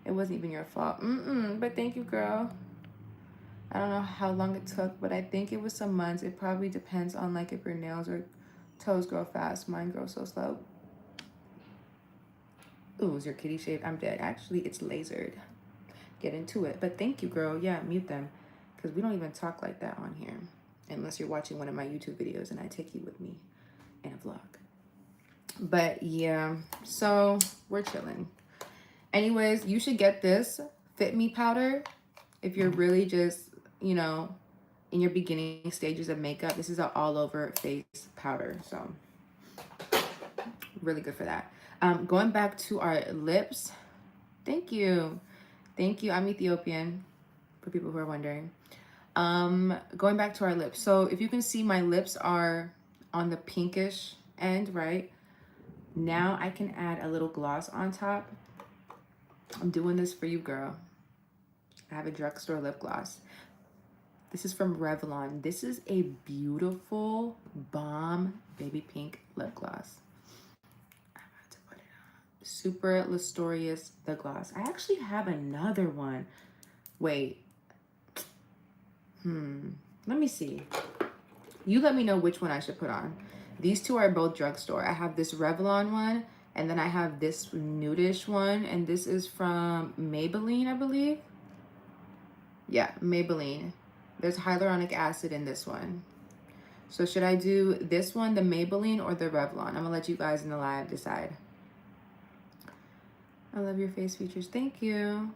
It wasn't even your fault. But thank you, girl. I don't know how long it took, but I think it was some months. It probably depends on like if your nails or toes grow fast. Mine grow so slow. Ooh, is your kitty shaved? I'm dead. Actually, it's lasered. Get into it. But thank you, girl. Yeah, mute them. Because we don't even talk like that on here. Unless you're watching one of my YouTube videos and I take you with me in a vlog. But yeah, so we're chilling. Anyways, you should get this Fit Me powder if you're really just, you know, in your beginning stages of makeup. This is an all over face powder. So really good for that. Going back to our lips. Thank you. Thank you. I'm Ethiopian, for people who are wondering. Going back to our lips. So if you can see, my lips are on the pinkish end, right? Now I can add a little gloss on top. I'm doing this for you, girl. I have a drugstore lip gloss. This is from Revlon. This is a beautiful bomb baby pink lip gloss. I'm about to put it on. Super Lustorious the gloss. I actually have another one. Wait. Let me see. You let me know which one I should put on. These two are both drugstore. I have this Revlon one And then I have this nudish one, and this is from Maybelline, I believe. Yeah, Maybelline. There's hyaluronic acid in this one. So should I do this one, the Maybelline, or the Revlon? I'm gonna let you guys in the live decide. I love your face features. Thank you.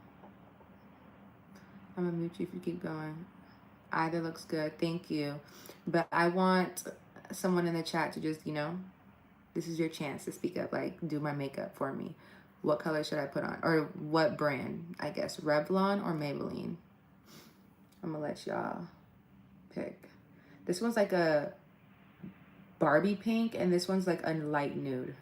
I'm gonna mute you if you keep going. Either looks good. Thank you. But I want someone in the chat to just, you know, this is your chance to speak up, like do my makeup for me. What color should I put on? Or what brand, I guess, Revlon or Maybelline? I'm gonna let y'all pick. This one's like a Barbie pink, and this one's like a light nude.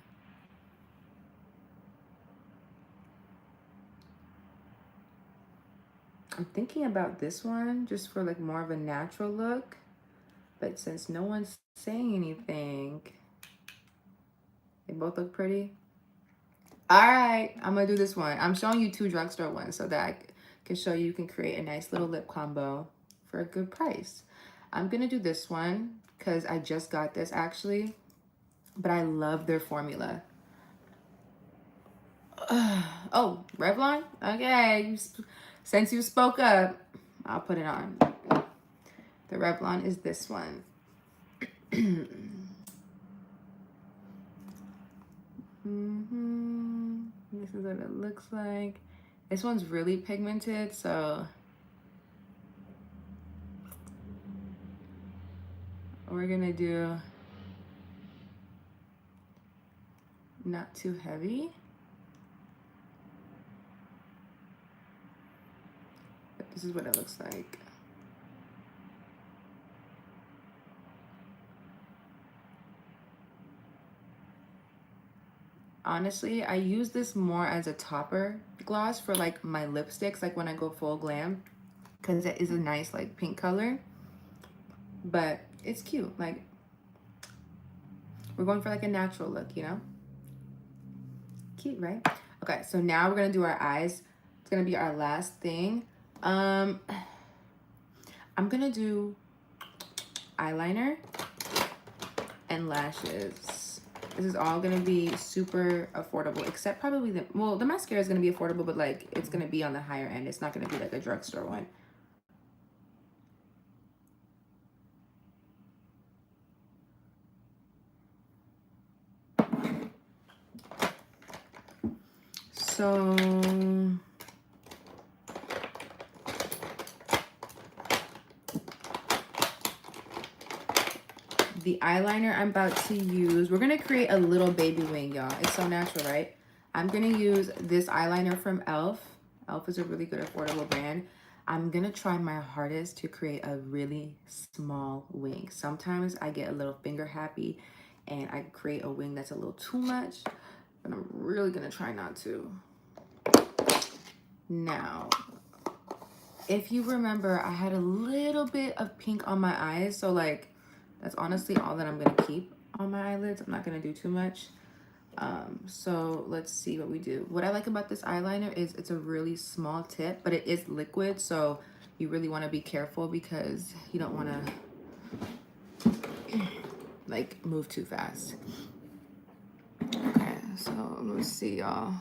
I'm thinking about this one just for like more of a natural look. But since no one's saying anything, they both look pretty. All right, I'm gonna do this one. I'm showing you 2 drugstore ones so that I can show you can create a nice little lip combo for a good price. I'm gonna do this one because I just got this actually, but I love their formula. Oh, Revlon? Okay, since you spoke up, I'll put it on. The Revlon is this one. This is what it looks like. This one's really pigmented, so we're gonna do not too heavy. But this is what it looks like. Honestly, I use this more as a topper gloss for like my lipsticks, like when I go full glam, because it is a nice like pink color, but it's cute. Like we're going for like a natural look, you know? Cute, right? Okay, so now we're gonna do our eyes. It's gonna be our last thing. I'm gonna do eyeliner and lashes. This is all gonna be super affordable, except probably the mascara is gonna be affordable, but like it's gonna be on the higher end. It's not gonna be like a drugstore one. So the eyeliner I'm about to use, we're gonna create a little baby wing, y'all. It's so natural, right? I'm gonna use this eyeliner from e.l.f. e.l.f. is a really good affordable brand. I'm gonna try my hardest to create a really small wing. Sometimes I get a little finger happy and I create a wing that's a little too much, but I'm really gonna try not to. Now, if you remember, I had a little bit of pink on my eyes, so like that's honestly all that I'm gonna keep on my eyelids. I'm not gonna do too much. So let's see what we do. What I like about this eyeliner is it's a really small tip, but it is liquid, so you really want to be careful because you don't want to like move too fast. Okay, so let's see, y'all.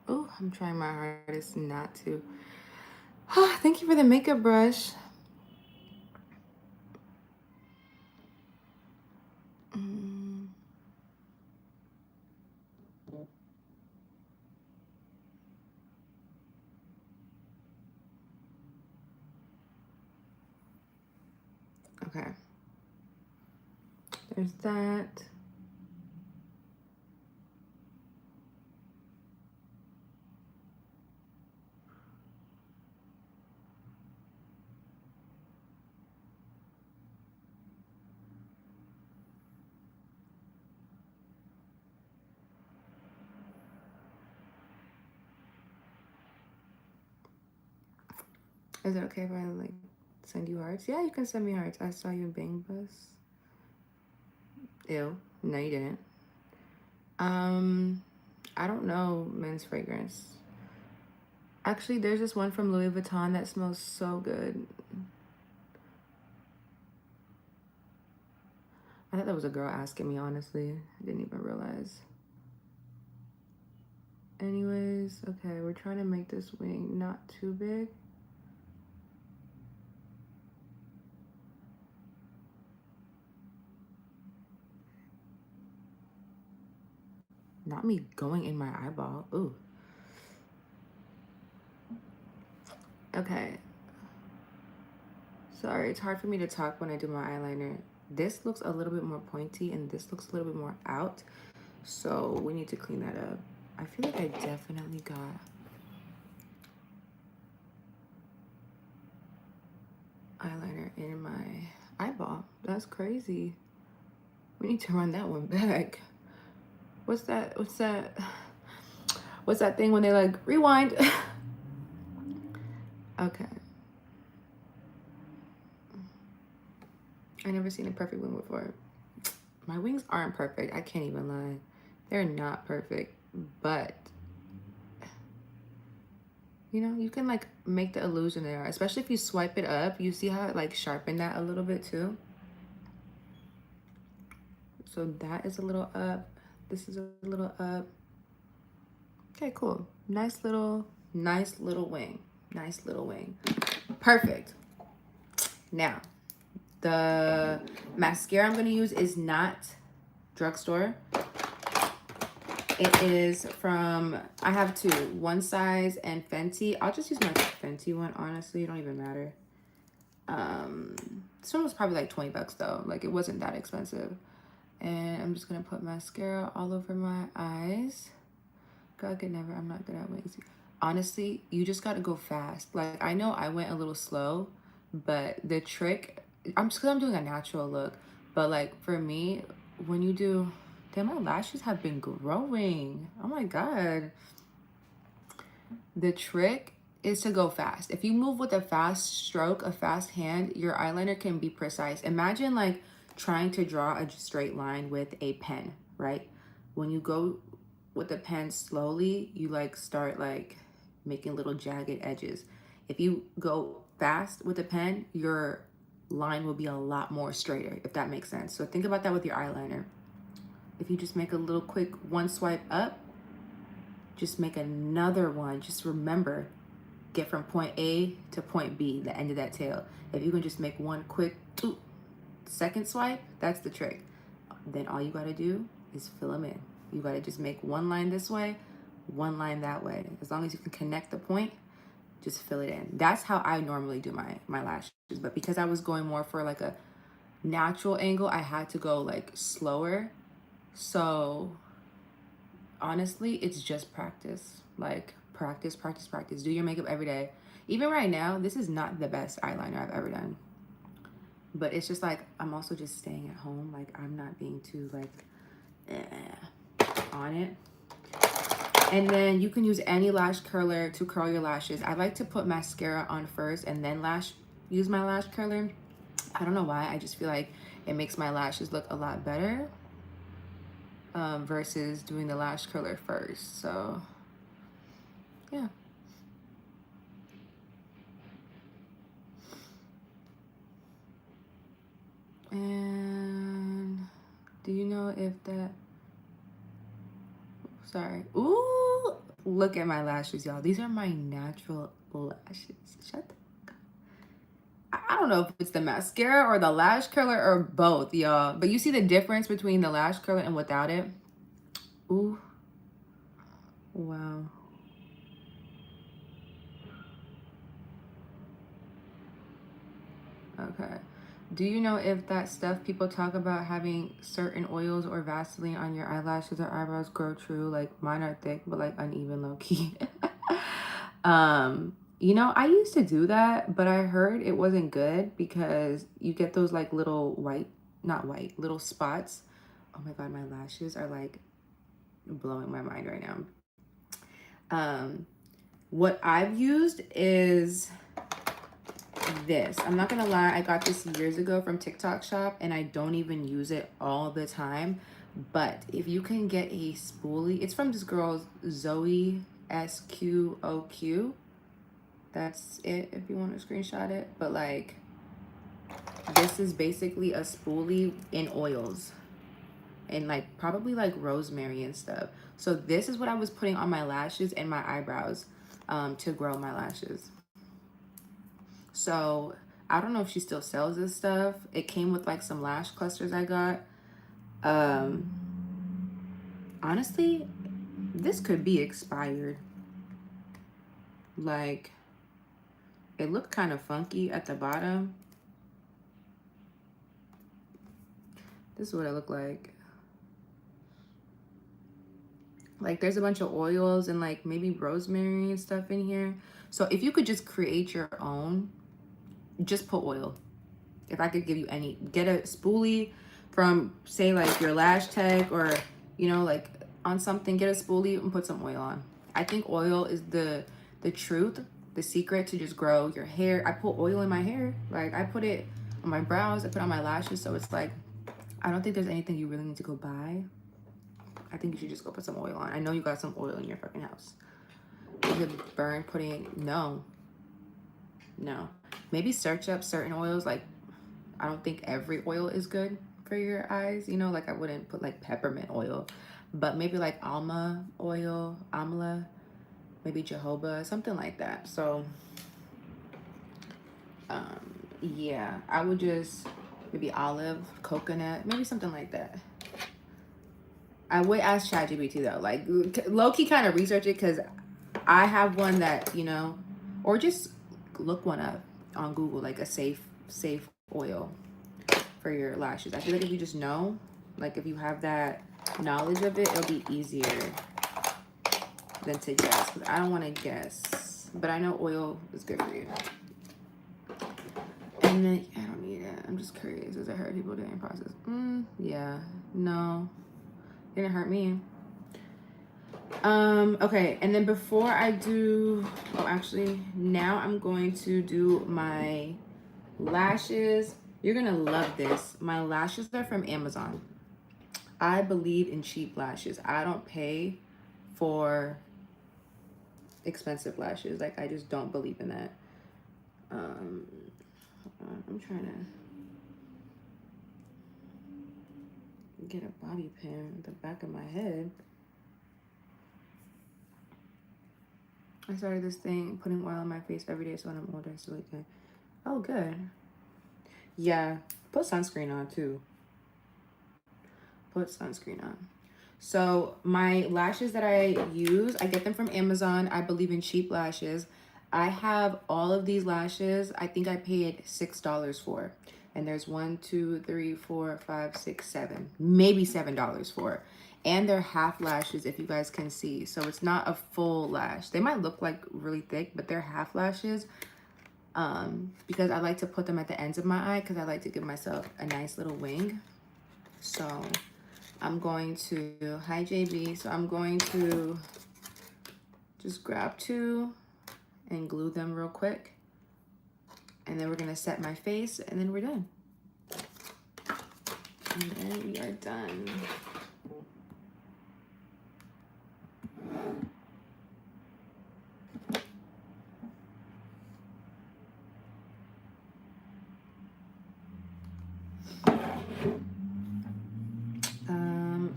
Oh, I'm trying my hardest not to. Thank you for the makeup brush. Okay. There's that. Is it okay if I like send you hearts? Yeah, you can send me hearts. I saw you in Bang Bus. Ew. No, you didn't. I don't know men's fragrance. Actually, there's this one from Louis Vuitton that smells so good. I thought that was a girl asking me, honestly. I didn't even realize. Anyways, okay, we're trying to make this wing not too big. Not me going in my eyeball. Ooh. Okay. Sorry, it's hard for me to talk when I do my eyeliner. This looks a little bit more pointy and this looks a little bit more out. So we need to clean that up. I feel like I definitely got eyeliner in my eyeball. That's crazy. We need to run that one back. What's that? What's that? What's that thing when they like rewind? Okay. I never seen a perfect wing before. My wings aren't perfect. I can't even lie. They're not perfect, but you know, you can like make the illusion they are, especially if you swipe it up. You see how it like sharpened that a little bit too? So that is a little up. This is a little up. Okay, cool. Nice little wing. Nice little wing. Perfect. Now, the mascara I'm going to use is not drugstore. It is from, I have two, One Size and Fenty. I'll just use my Fenty one, honestly. It don't even matter. This one was probably like 20 bucks though. Like it wasn't that expensive. And I'm just going to put mascara all over my eyes. God could never, I'm not good at wings. Honestly, you just got to go fast. Like I know I went a little slow, but the trick, I'm doing a natural look. But like for me, when you do, damn, my lashes have been growing. Oh my God. The trick is to go fast. If you move with a fast stroke, a fast hand, your eyeliner can be precise. Imagine like trying to draw a straight line with a pen, right? When you go with the pen slowly, you like start like making little jagged edges. If you go fast with a pen, your line will be a lot more straighter, if that makes sense. So think about that with your eyeliner. If you just make a little quick one swipe up, just make another one. Just remember, get from point A to point B, the end of that tail. If you can just make one quick second swipe, that's the trick. Then all you gotta do is fill them in. You gotta just make one line this way, one line that way. As long as you can connect the point, just fill it in. That's how I normally do my lashes. But because I was going more for like a natural angle, I had to go like slower. So honestly, it's just practice. Like practice, practice, practice. Do your makeup every day. Even right now, this is not the best eyeliner I've ever done. But it's just like, I'm also just staying at home. Like I'm not being too like on it. And then you can use any lash curler to curl your lashes. I like to put mascara on first and then use my lash curler. I don't know why. I just feel like it makes my lashes look a lot better versus doing the lash curler first. So yeah. And do you know if that, sorry. Ooh, look at my lashes, y'all. These are my natural lashes. Shut the I don't know if it's the mascara or the lash curler or both, y'all. But you see the difference between the lash curler and without it? Ooh. Wow. Okay. Do you know if that stuff people talk about having certain oils or Vaseline on your eyelashes or eyebrows grow true? Like mine are thick, but like uneven low key. You know, I used to do that, but I heard it wasn't good because you get those like little little spots. Oh my God, my lashes are like blowing my mind right now. What I've used is this. I'm not gonna lie, I got this years ago from TikTok shop and I don't even use it all the time. But if you can get a spoolie, it's from this girl, Zoe SQOQ. That's it if you want to screenshot it. But like, this is basically a spoolie in oils and like probably like rosemary and stuff. So this is what I was putting on my lashes and my eyebrows to grow my lashes. So I don't know if she still sells this stuff. It came with like some lash clusters I got. Honestly, this could be expired. Like, it looked kind of funky at the bottom. This is what it looked like. Like, there's a bunch of oils and like maybe rosemary and stuff in here. So if you could just create your own, just put oil. If I could give you any, get a spoolie from, say, like your lash tech, or, you know, like on something, get a spoolie and put some oil on. I think oil is the truth, the secret to just grow your hair. I put oil in my hair. Like, I put it on my brows, I put it on my lashes. So it's like, I don't think there's anything you really need to go buy. I think you should just go put some oil on. I know you got some oil in your fucking house. Is it burn putting? No. Maybe search up certain oils. Like, I don't think every oil is good for your eyes. You know, like I wouldn't put like peppermint oil, but maybe like alma oil, amla, maybe jojoba, something like that. So, yeah, I would just maybe olive, coconut, maybe something like that. I would ask ChatGPT though, like low-key kind of research it, because I have one that, you know, or just look one up on Google, like a safe oil for your lashes. I feel like if you just know, like if you have that knowledge of it, it'll be easier than to guess, because I don't want to guess, but I know oil is good for you. And then I don't need it. I'm just curious. Does it hurt people during the process? Yeah. No. Didn't hurt me. Okay, and then before I do, oh, actually, now I'm going to do my lashes. You're gonna love this. My lashes are from Amazon. I believe in cheap lashes. I don't pay for expensive lashes. Like, I just don't believe in that. I'm trying to get a bobby pin at the back of my head. I started this thing, putting oil on my face every day so when I'm older, I still look good. Oh, good. Yeah, put sunscreen on too. Put sunscreen on. So my lashes that I use, I get them from Amazon. I believe in cheap lashes. I have all of these lashes. I think I paid $6 for. And there's 1, 2, 3, 4, 5, 6, 7, maybe $7 for. And they're half lashes, if you guys can see. So it's not a full lash. They might look like really thick, but they're half lashes. Because I like to put them at the ends of my eye, because I like to give myself a nice little wing. So I'm going to, hi JB, so I'm going to just grab 2 and glue them real quick. And then we're gonna set my face, and then we're done. And then we are done.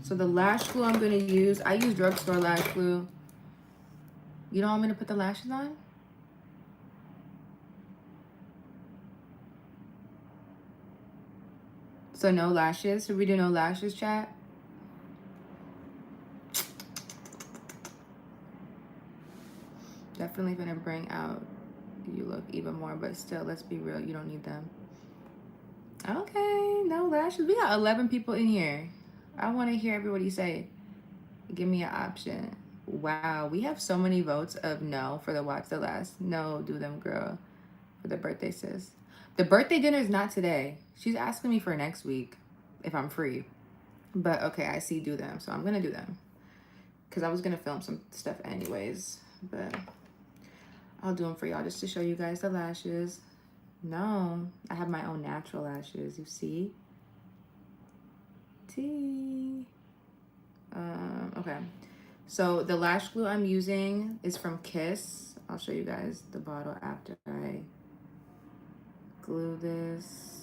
So the lash glue I'm gonna use, I use drugstore lash glue. You don't want me to put the lashes on? So no lashes? Should we do no lashes, chat? Definitely gonna bring out you look even more, but still, let's be real, you don't need them. Okay, no lashes. We got 11 people in here. I want to hear everybody say, give me an option. Wow, we have so many votes of no for the watch the last. No, do them, girl. For the birthday sis. The birthday dinner is not today. She's asking me for next week if I'm free. But okay, I see do them, so I'm gonna do them. Because I was gonna film some stuff anyways, but I'll do them for y'all just to show you guys the lashes. No, I have my own natural lashes, you see? T. Okay. So the lash glue I'm using is from Kiss. I'll show you guys the bottle after I glue this.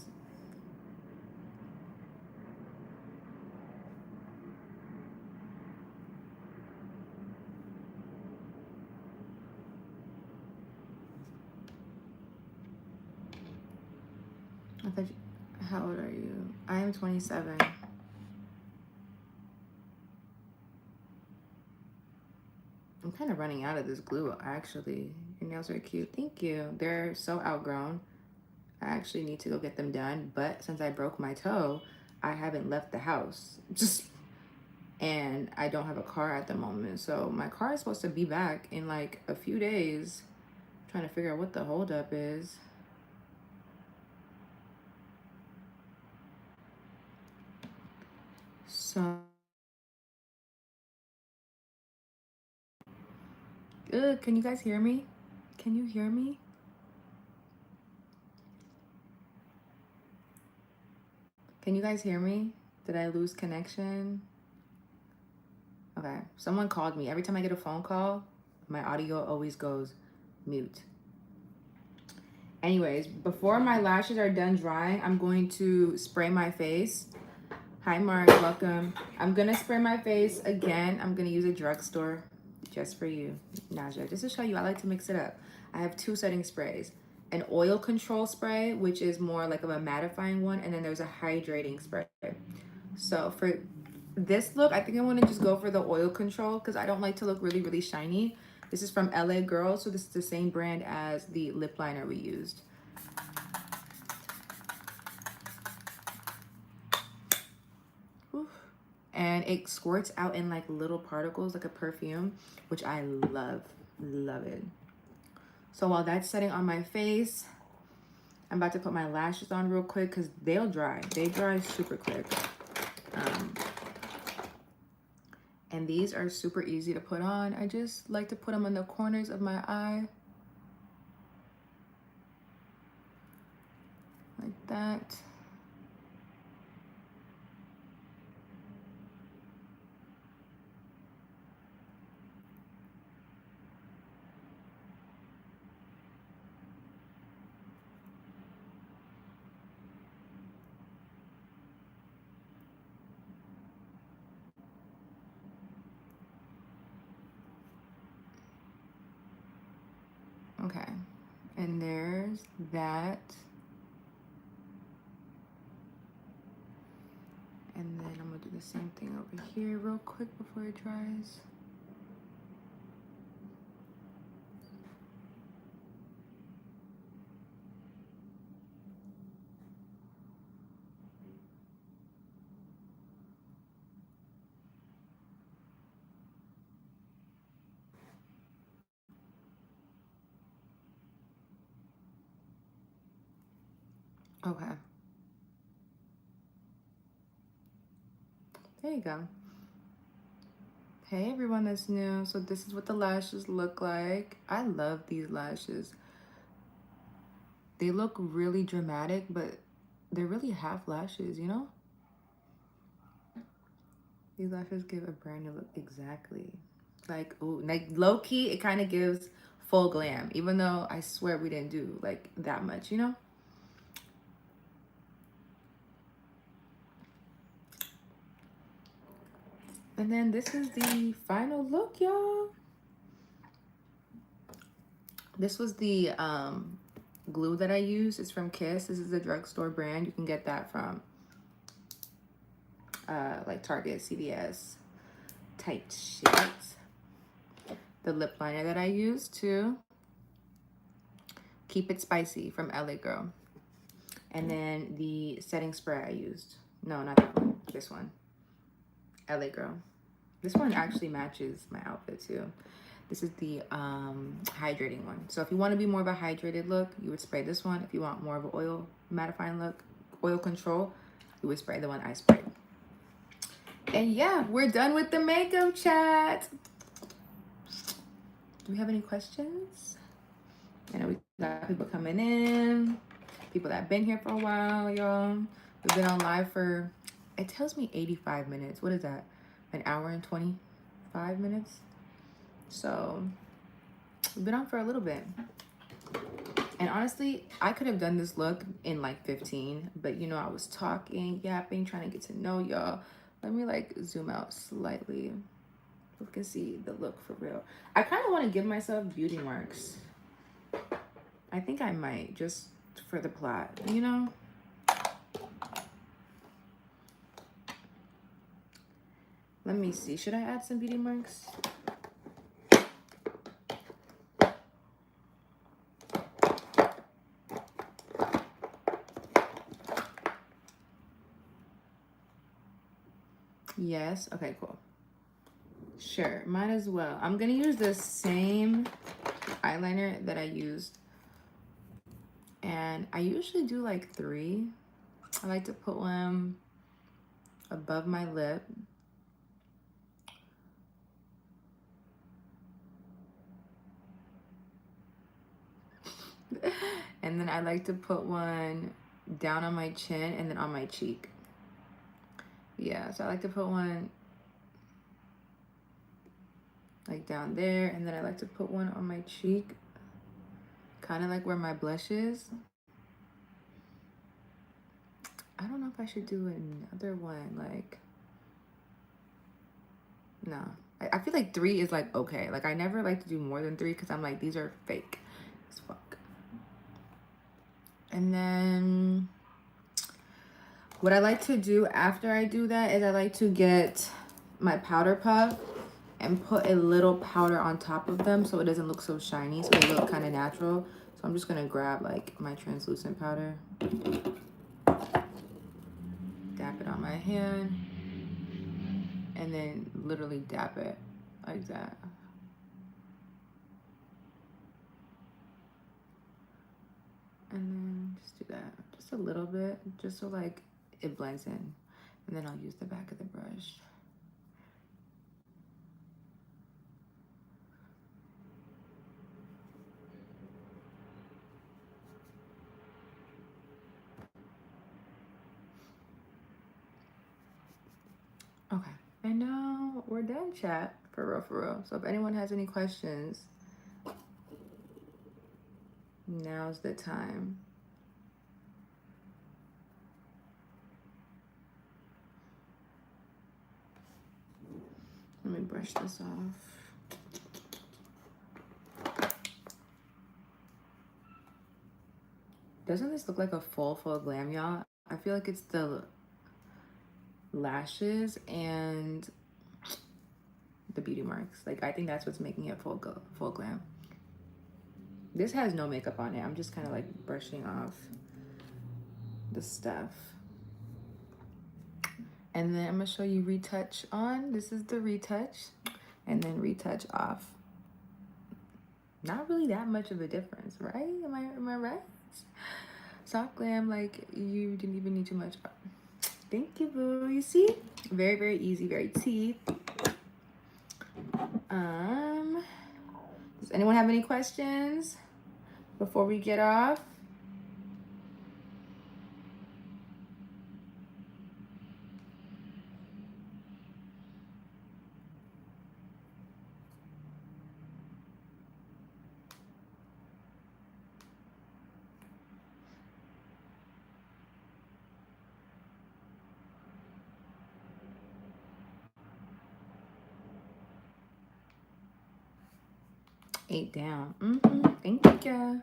I thought how old are you? I am 27. I'm kind of running out of this glue, actually. Your nails are cute. Thank you. They're so outgrown. I actually need to go get them done, but since I broke my toe, I haven't left the house. And I don't have a car at the moment. So my car is supposed to be back in like a few days. I'm trying to figure out what the holdup is. So can you guys hear me? Can you hear me? Can you guys hear me? Did I lose connection? Okay, someone called me. Every time I get a phone call, my audio always goes mute. Anyways, before my lashes are done drying, I'm going to spray my face. Hi, Mark, welcome. I'm gonna spray my face again. I'm gonna use a drugstore just for you, Naja. Just to show you, I like to mix it up. I have two setting sprays. An oil control spray, which is more like of a mattifying one, and then there's a hydrating spray. So for this look, I think I want to just go for the oil control because I don't like to look really, really shiny. This is from LA Girl, so this is the same brand as the lip liner we used. And it squirts out in like little particles like a perfume, which I love it. So while that's setting on my face, I'm about to put my lashes on real quick because they dry super quick. And these are super easy to put on. I just like to put them on the corners of my eye like that. Okay, and there's that. And then I'm gonna do the same thing over here real quick before it dries. Okay. There you go. Hey everyone that's new. So this is what the lashes look like. I love these lashes. They look really dramatic, but they're really half lashes, you know? These lashes give a brand new look. Exactly. Like, ooh, like low key, it kind of gives full glam, even though I swear we didn't do like that much, you know? And then this is the final look, y'all. This was the glue that I used. It's from Kiss. This is a drugstore brand. You can get that from like Target, CVS type shit. The lip liner that I used too. Keep It Spicy from LA Girl. And then the setting spray I used. No, not that one. This one. LA Girl. This one actually matches my outfit too. This is the hydrating one. So if you want to be more of a hydrated look, you would spray this one. If you want more of an oil mattifying look, oil control, you would spray the one I sprayed. And yeah, we're done with the makeup chat. Do we have any questions? I know we got people coming in. people that have been here for a while, y'all. We've been on live for, it tells me 85 minutes. What is that? An hour and 25 minutes? So we've been on for a little bit. And honestly, I could have done this look in like 15, but you know, I was talking, yapping, trying to get to know y'all. Let me like zoom out slightly so we can see the look for real. I kind of want to give myself beauty marks. I think I might, just for the plot, you know? Let me see. Should I add some beauty marks? Yes. Okay, cool. Sure. Might as well. I'm going to use the same eyeliner that I used. And I usually do like 3. I like to put one above my lip. And then I like to put one down on my chin and then on my cheek. Yeah, so I like to put one like down there, and then I like to put one on my cheek, kind of like where my blush is. I don't know if I should do another one, like, no. I feel like 3 is like okay. Like I never like to do more than 3 because I'm like, these are fake as fuck. And then what I like to do after I do that is I like to get my powder puff and put a little powder on top of them so it doesn't look so shiny, so they look kind of natural. So I'm just gonna grab like my translucent powder, dap it on my hand, and then literally dap it like that. And then just do that, just a little bit, just so like it blends in. And then I'll use the back of the brush. Okay, and now we're done, chat, for real, for real. So if anyone has any questions, now's the time. Let me brush this off. Doesn't this look like a full glam, y'all? I feel like it's the lashes and the beauty marks. Like, I think that's what's making it full glam. This has no makeup on it. I'm just kind of like brushing off the stuff. And then I'm gonna show you retouch on. This is the retouch, and then retouch off. Not really that much of a difference, right? Am I right? Soft glam, like you didn't even need too much. Thank you, boo. You see? Very, very easy, very teeth. Does anyone have any questions before we get off? Eight down. Thank you.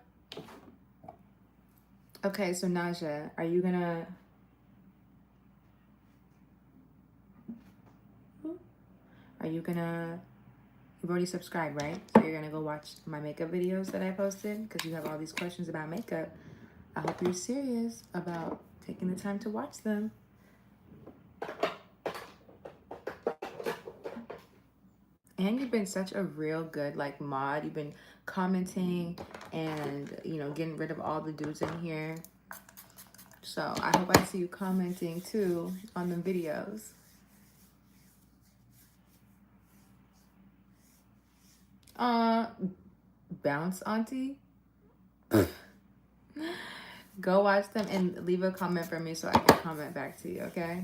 Okay, so Naja, are you gonna... You've already subscribed, right? So you're gonna go watch my makeup videos that I posted because you have all these questions about makeup. I hope you're serious about taking the time to watch them. And you've been such a real good like mod. You've been commenting and, you know, getting rid of all the dudes in here. So I hope I see you commenting too on the videos. Bounce, auntie. Go watch them and leave a comment for me so I can comment back to you, okay?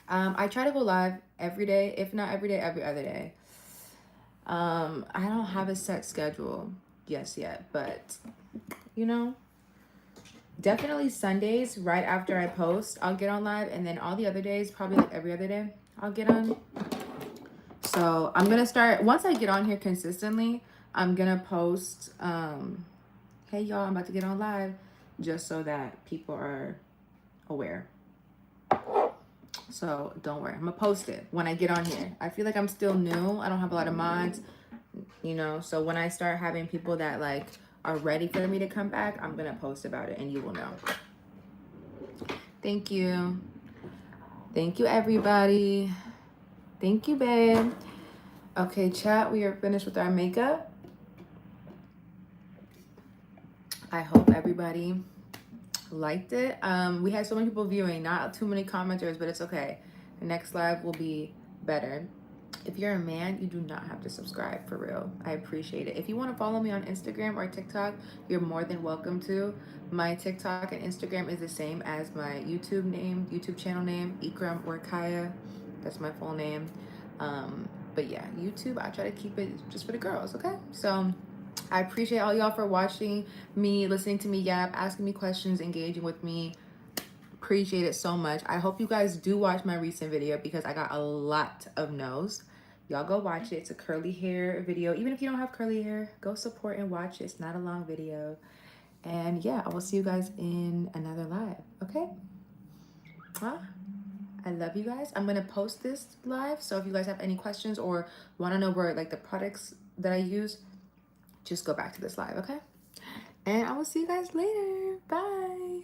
I try to go live every day, if not every day, every other day. I don't have a set schedule yet, but you know, definitely Sundays right after I post, I'll get on live, and then all the other days, probably like every other day, I'll get on. So I'm gonna start, once I get on here consistently, I'm gonna post, hey y'all, I'm about to get on live, just so that people are aware. So don't worry, I'm gonna post it when I get on here. I feel like I'm still new. I don't have a lot of mods, you know, so when I start having people that like are ready for me to come back, I'm gonna post about it and you will know. Thank you. Thank you, everybody. Thank you, babe. Okay, chat, we are finished with our makeup. I hope everybody liked it. We had so many people viewing, not too many commenters, but it's okay. The next live will be better. If you're a man, you do not have to subscribe, for real. I appreciate it. If you want to follow me on Instagram or TikTok, you're more than welcome to. My TikTok and Instagram is the same as my YouTube channel name, Ekram Workeye. That's my full name. But yeah, YouTube, I try to keep it just for the girls, okay? So I appreciate all y'all for watching me, listening to me yap, asking me questions, engaging with me. Appreciate it so much. I hope you guys do watch my recent video because I got a lot of no's. Y'all go watch it. It's a curly hair video. Even if you don't have curly hair, go support and watch it. It's not a long video. And yeah, I will see you guys in another live, okay? I love you guys. I'm gonna post this live, so if you guys have any questions or want to know where like the products that I use, just go back to this live, okay? And I will see you guys later. Bye.